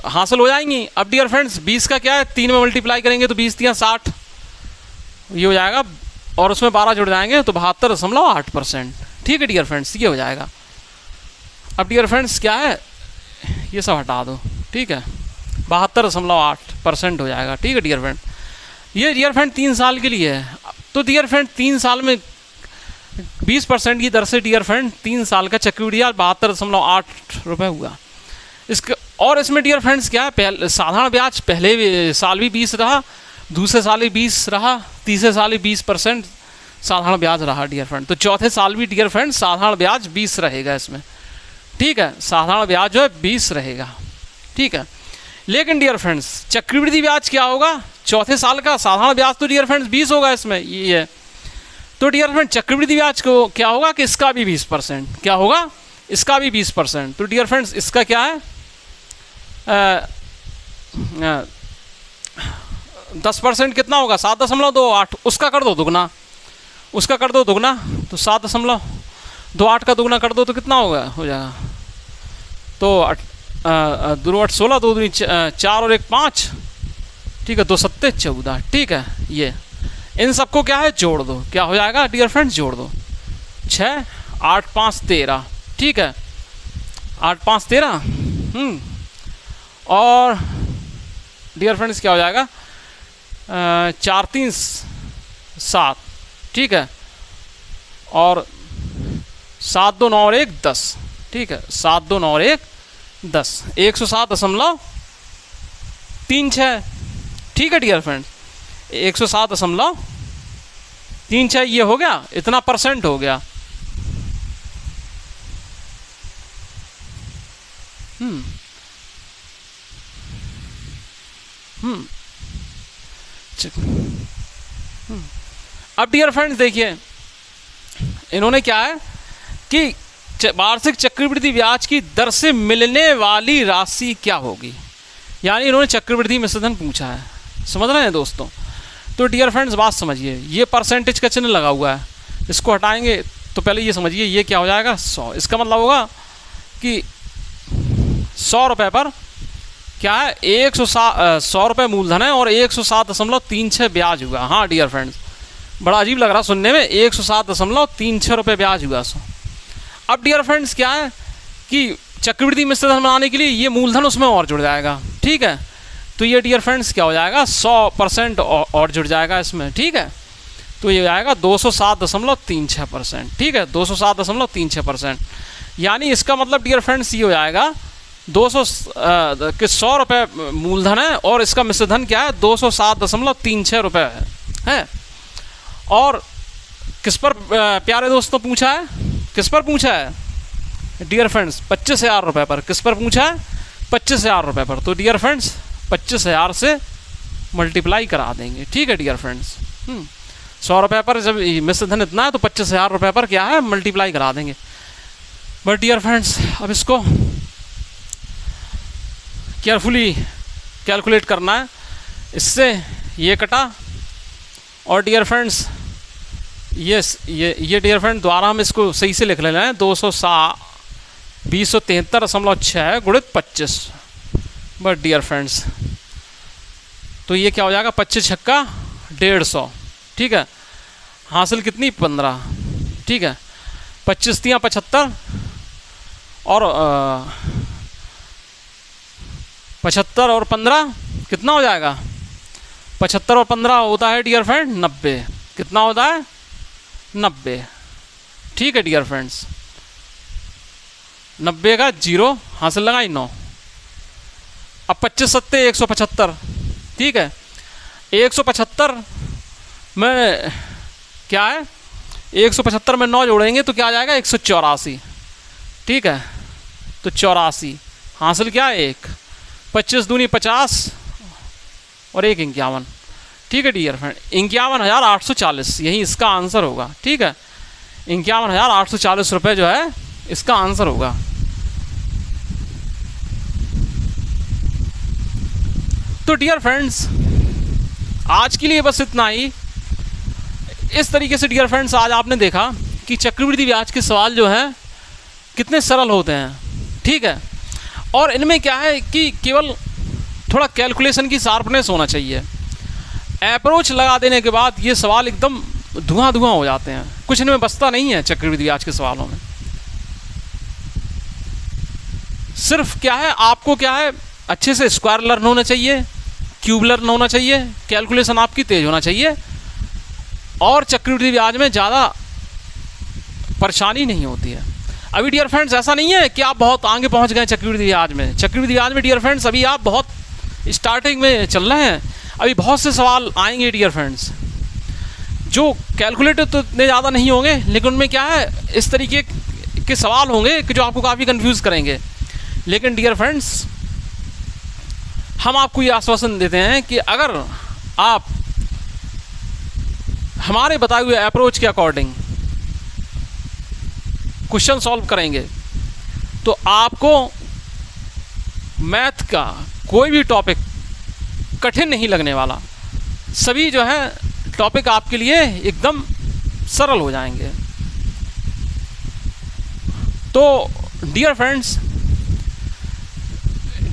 हासिल हो जाएंगी। अब डियर फ्रेंड्स 20 का क्या है, 3 में मल्टीप्लाई करेंगे तो 20 3 60 ये हो जाएगा, और उसमें 12 जुड़ जाएंगे तो 72.8%। ठीक है डियर फ्रेंड्स, ये हो जाएगा। अब डियर फ्रेंड्स क्या है, ये सब हटा दो, ठीक है, 72.8% हो जाएगा। ठीक है डियर फ्रेंड, ये डियर फ्रेंड 3 साल के लिए है। तो डियर फ्रेंड 3 साल में 20% की दर से डियर फ्रेंड 3 साल का चक्रवृद्धि ब्याज 72.8 रुपये हुआ। इसके और इसमें डियर फ्रेंड्स क्या है, पहले साधारण ब्याज पहले साल भी 20 रहा, दूसरे साल भी 20 रहा, तीसरे साल भी 20% साधारण ब्याज रहा डियर फ्रेंड। तो चौथे साल भी डियर फ्रेंड साधारण ब्याज 20 रहेगा इसमें। ठीक है, साधारण ब्याज जो है 20 रहेगा। ठीक है, लेकिन डियर फ्रेंड्स चक्रवृद्धि ब्याज क्या होगा, चौथे साल का साधारण ब्याज तो डियर फ्रेंड्स 20 होगा इसमें, ये है। तो डियर फ्रेंड चक्रवृद्धि ब्याज को क्या होगा कि इसका भी 20%, क्या होगा, इसका भी 20%। तो डियर फ्रेंड्स इसका क्या है 10% कितना होगा 7.28, उसका कर दो दुगना, उसका कर दो दुगना, तो 7.28 का दुगना कर दो तो कितना होगा, हो जाएगा तो 2 8 16, 2 दूनी 4 और 1 5, ठीक है, 2 7 14। ठीक है, ये इन सबको क्या है जोड़ दो, क्या हो जाएगा डियर फ्रेंड्स, जोड़ दो 6 8 5 13। ठीक है, 8 5 13, और डियर फ्रेंड्स क्या हो जाएगा 4 3 7। ठीक है, और 7 2 9 और 1 10। ठीक है, 7 2 9 और 1 10, 107.36। ठीक है डियर फ्रेंड, 107.36 ये हो गया, इतना परसेंट हो गया। अब डियर फ्रेंड्स देखिए इन्होंने क्या है कि वार्षिक चक्रवृद्धि ब्याज की दर से मिलने वाली राशि क्या होगी, यानी इन्होंने चक्रवृद्धि मिश्रधन पूछा है, समझ रहे हैं दोस्तों। तो डियर फ्रेंड्स बात समझिए, ये परसेंटेज का चिन्ह लगा हुआ है, इसको हटाएंगे तो पहले ये समझिए ये क्या हो जाएगा 100। इसका मतलब होगा कि 100 रुपये पर क्या है 100 रुपये मूलधन है और 107.36 ब्याज हुआ। हाँ डियर फ्रेंड्स, बड़ा अजीब लग रहा सुनने में, 107.36 रुपये ब्याज हुआ 100। अब डियर फ्रेंड्स क्या है कि चक्रवृद्धि मिश्रधन बनाने के लिए ये मूलधन उसमें और जुड़ जाएगा। ठीक है, तो ये डियर फ्रेंड्स क्या हो जाएगा 100% और जुड़ जाएगा इसमें। ठीक है, तो ये आएगा 207.36%। ठीक है, 207.36%, यानी इसका मतलब डियर फ्रेंड्स ये हो जाएगा 100 रुपये मूलधन है और इसका मिश्रधन क्या है 207.36 रुपये है। और किस पर प्यारे दोस्तों पूछा है, किस पर पूछा है डियर फ्रेंड्स 25,000 रुपये पर। किस पर पूछा है 25,000 रुपये पर। तो डियर फ्रेंड्स 25,000 से मल्टीप्लाई करा देंगे। ठीक है डियर फ्रेंड्स, 100 रुपये पर जब मिश्रधन इतना है तो 25,000 रुपये पर क्या है मल्टीप्लाई करा देंगे। बट डियर फ्रेंड्स अब इसको केयरफुली कैलकुलेट करना है, इससे ये कटा और डियर फ्रेंड्स ये डियर फ्रेंड द्वारा हम इसको सही से लिख लेना है 273.6 गुणित 25। बट डियर फ्रेंड्स तो ये क्या हो जाएगा 25 छक्का 150। ठीक है, हासिल कितनी 15। ठीक है, 25 तियाँ 75 और 75 और 15 कितना हो जाएगा 75 और 15 होता है डियर फ्रेंड 90। कितना होता है 90। ठीक है डियर फ्रेंड्स, 90 का 0 हासिल लगाई 9। अब 25 सत्ते 175। ठीक है, 175 में क्या है 175 में 9 जोड़ेंगे तो क्या आ जाएगा 184। ठीक है, तो 84 हासिल क्या है 1। 25 दूनी 50 और 1 51। ठीक है डियर फ्रेंड, 51,840 यही इसका आंसर होगा। ठीक है, 51,840 रुपये जो है इसका आंसर होगा। तो डियर फ्रेंड्स आज के लिए बस इतना ही। इस तरीके से डियर फ्रेंड्स आज आपने देखा कि चक्रवृद्धि ब्याज के सवाल जो हैं कितने सरल होते हैं। ठीक है, और इनमें क्या है कि केवल थोड़ा कैलकुलेशन की शार्पनेस होना चाहिए। अप्रोच लगा देने के बाद ये सवाल एकदम धुआं धुआं हो जाते हैं, कुछ इनमें बचता नहीं है चक्रवृद्धि ब्याज के सवालों में। सिर्फ क्या है, आपको क्या है, अच्छे से स्क्वायर लर्न होना चाहिए, क्यूब लर्न होना चाहिए, कैलकुलेशन आपकी तेज होना चाहिए, और चक्रवृद्धि ब्याज में ज़्यादा परेशानी नहीं होती है। अभी डियर फ्रेंड्स ऐसा नहीं है कि आप बहुत आगे पहुंच गए चक्रवृद्धि ब्याज में। चक्रवृद्धि ब्याज में डियर फ्रेंड्स अभी आप बहुत स्टार्टिंग में चल रहे हैं, अभी बहुत से सवाल आएंगे डियर फ्रेंड्स, जो कैलकुलेटेड तो इतने ज़्यादा नहीं होंगे, लेकिन उनमें क्या है, इस तरीके के सवाल होंगे कि जो आपको काफ़ी कंफ्यूज करेंगे। लेकिन डियर फ्रेंड्स हम आपको ये आश्वासन देते हैं कि अगर आप हमारे बताए हुए अप्रोच के अकॉर्डिंग क्वेश्चन सॉल्व करेंगे तो आपको मैथ का कोई भी टॉपिक कठिन नहीं लगने वाला। सभी जो है टॉपिक आपके लिए एकदम सरल हो जाएंगे। तो डियर फ्रेंड्स,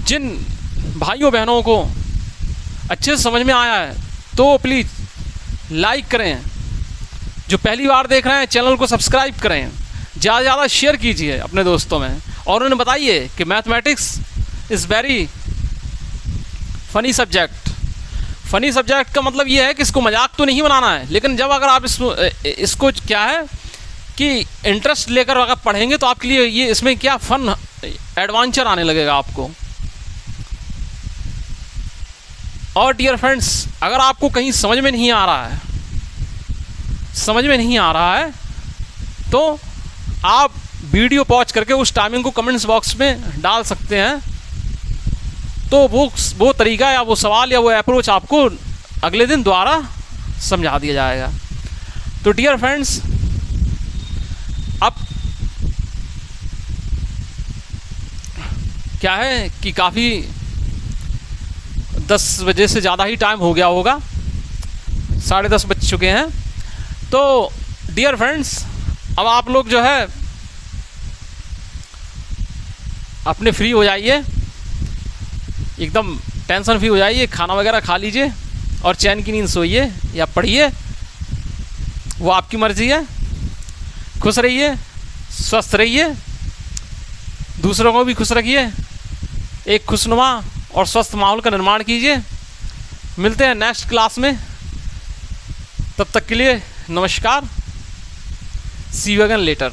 जिन भाइयों बहनों को अच्छे से समझ में आया है तो प्लीज़ लाइक करें, जो पहली बार देख रहे हैं चैनल को सब्सक्राइब करें, ज़्यादा से ज़्यादा शेयर कीजिए अपने दोस्तों में, और उन्हें बताइए कि mathematics is very funny subject. Funny subject का मतलब ये है कि इसको मजाक तो नहीं बनाना है, लेकिन जब अगर आप इसको क्या है कि इंटरेस्ट लेकर अगर पढ़ेंगे तो आपके लिए ये इसमें क्या फ़न एडवेंचर आने लगेगा आपको। और डियर फ्रेंड्स अगर आपको कहीं समझ में नहीं आ रहा है तो आप वीडियो पॉज करके उस टाइमिंग को कमेंट्स बॉक्स में डाल सकते हैं, तो वो तरीका या वो सवाल या वो अप्रोच आपको अगले दिन दोबारा समझा दिया जाएगा। तो डियर फ्रेंड्स अब क्या है कि काफ़ी 10 बजे से ज़्यादा ही टाइम हो गया होगा, 10:30 बज चुके हैं। तो डियर फ्रेंड्स अब आप लोग जो है अपने फ्री हो जाइए, एकदम टेंशन फ्री हो जाइए, खाना वगैरह खा लीजिए और चैन की नींद सोइए या पढ़िए, वो आपकी मर्ज़ी है। खुश रहिए, स्वस्थ रहिए, दूसरों को भी खुश रखिए, एक खुशनुमा और स्वस्थ माहौल का निर्माण कीजिए। मिलते हैं नेक्स्ट क्लास में, तब तक के लिए नमस्कार, सी यू अगेन लेटर।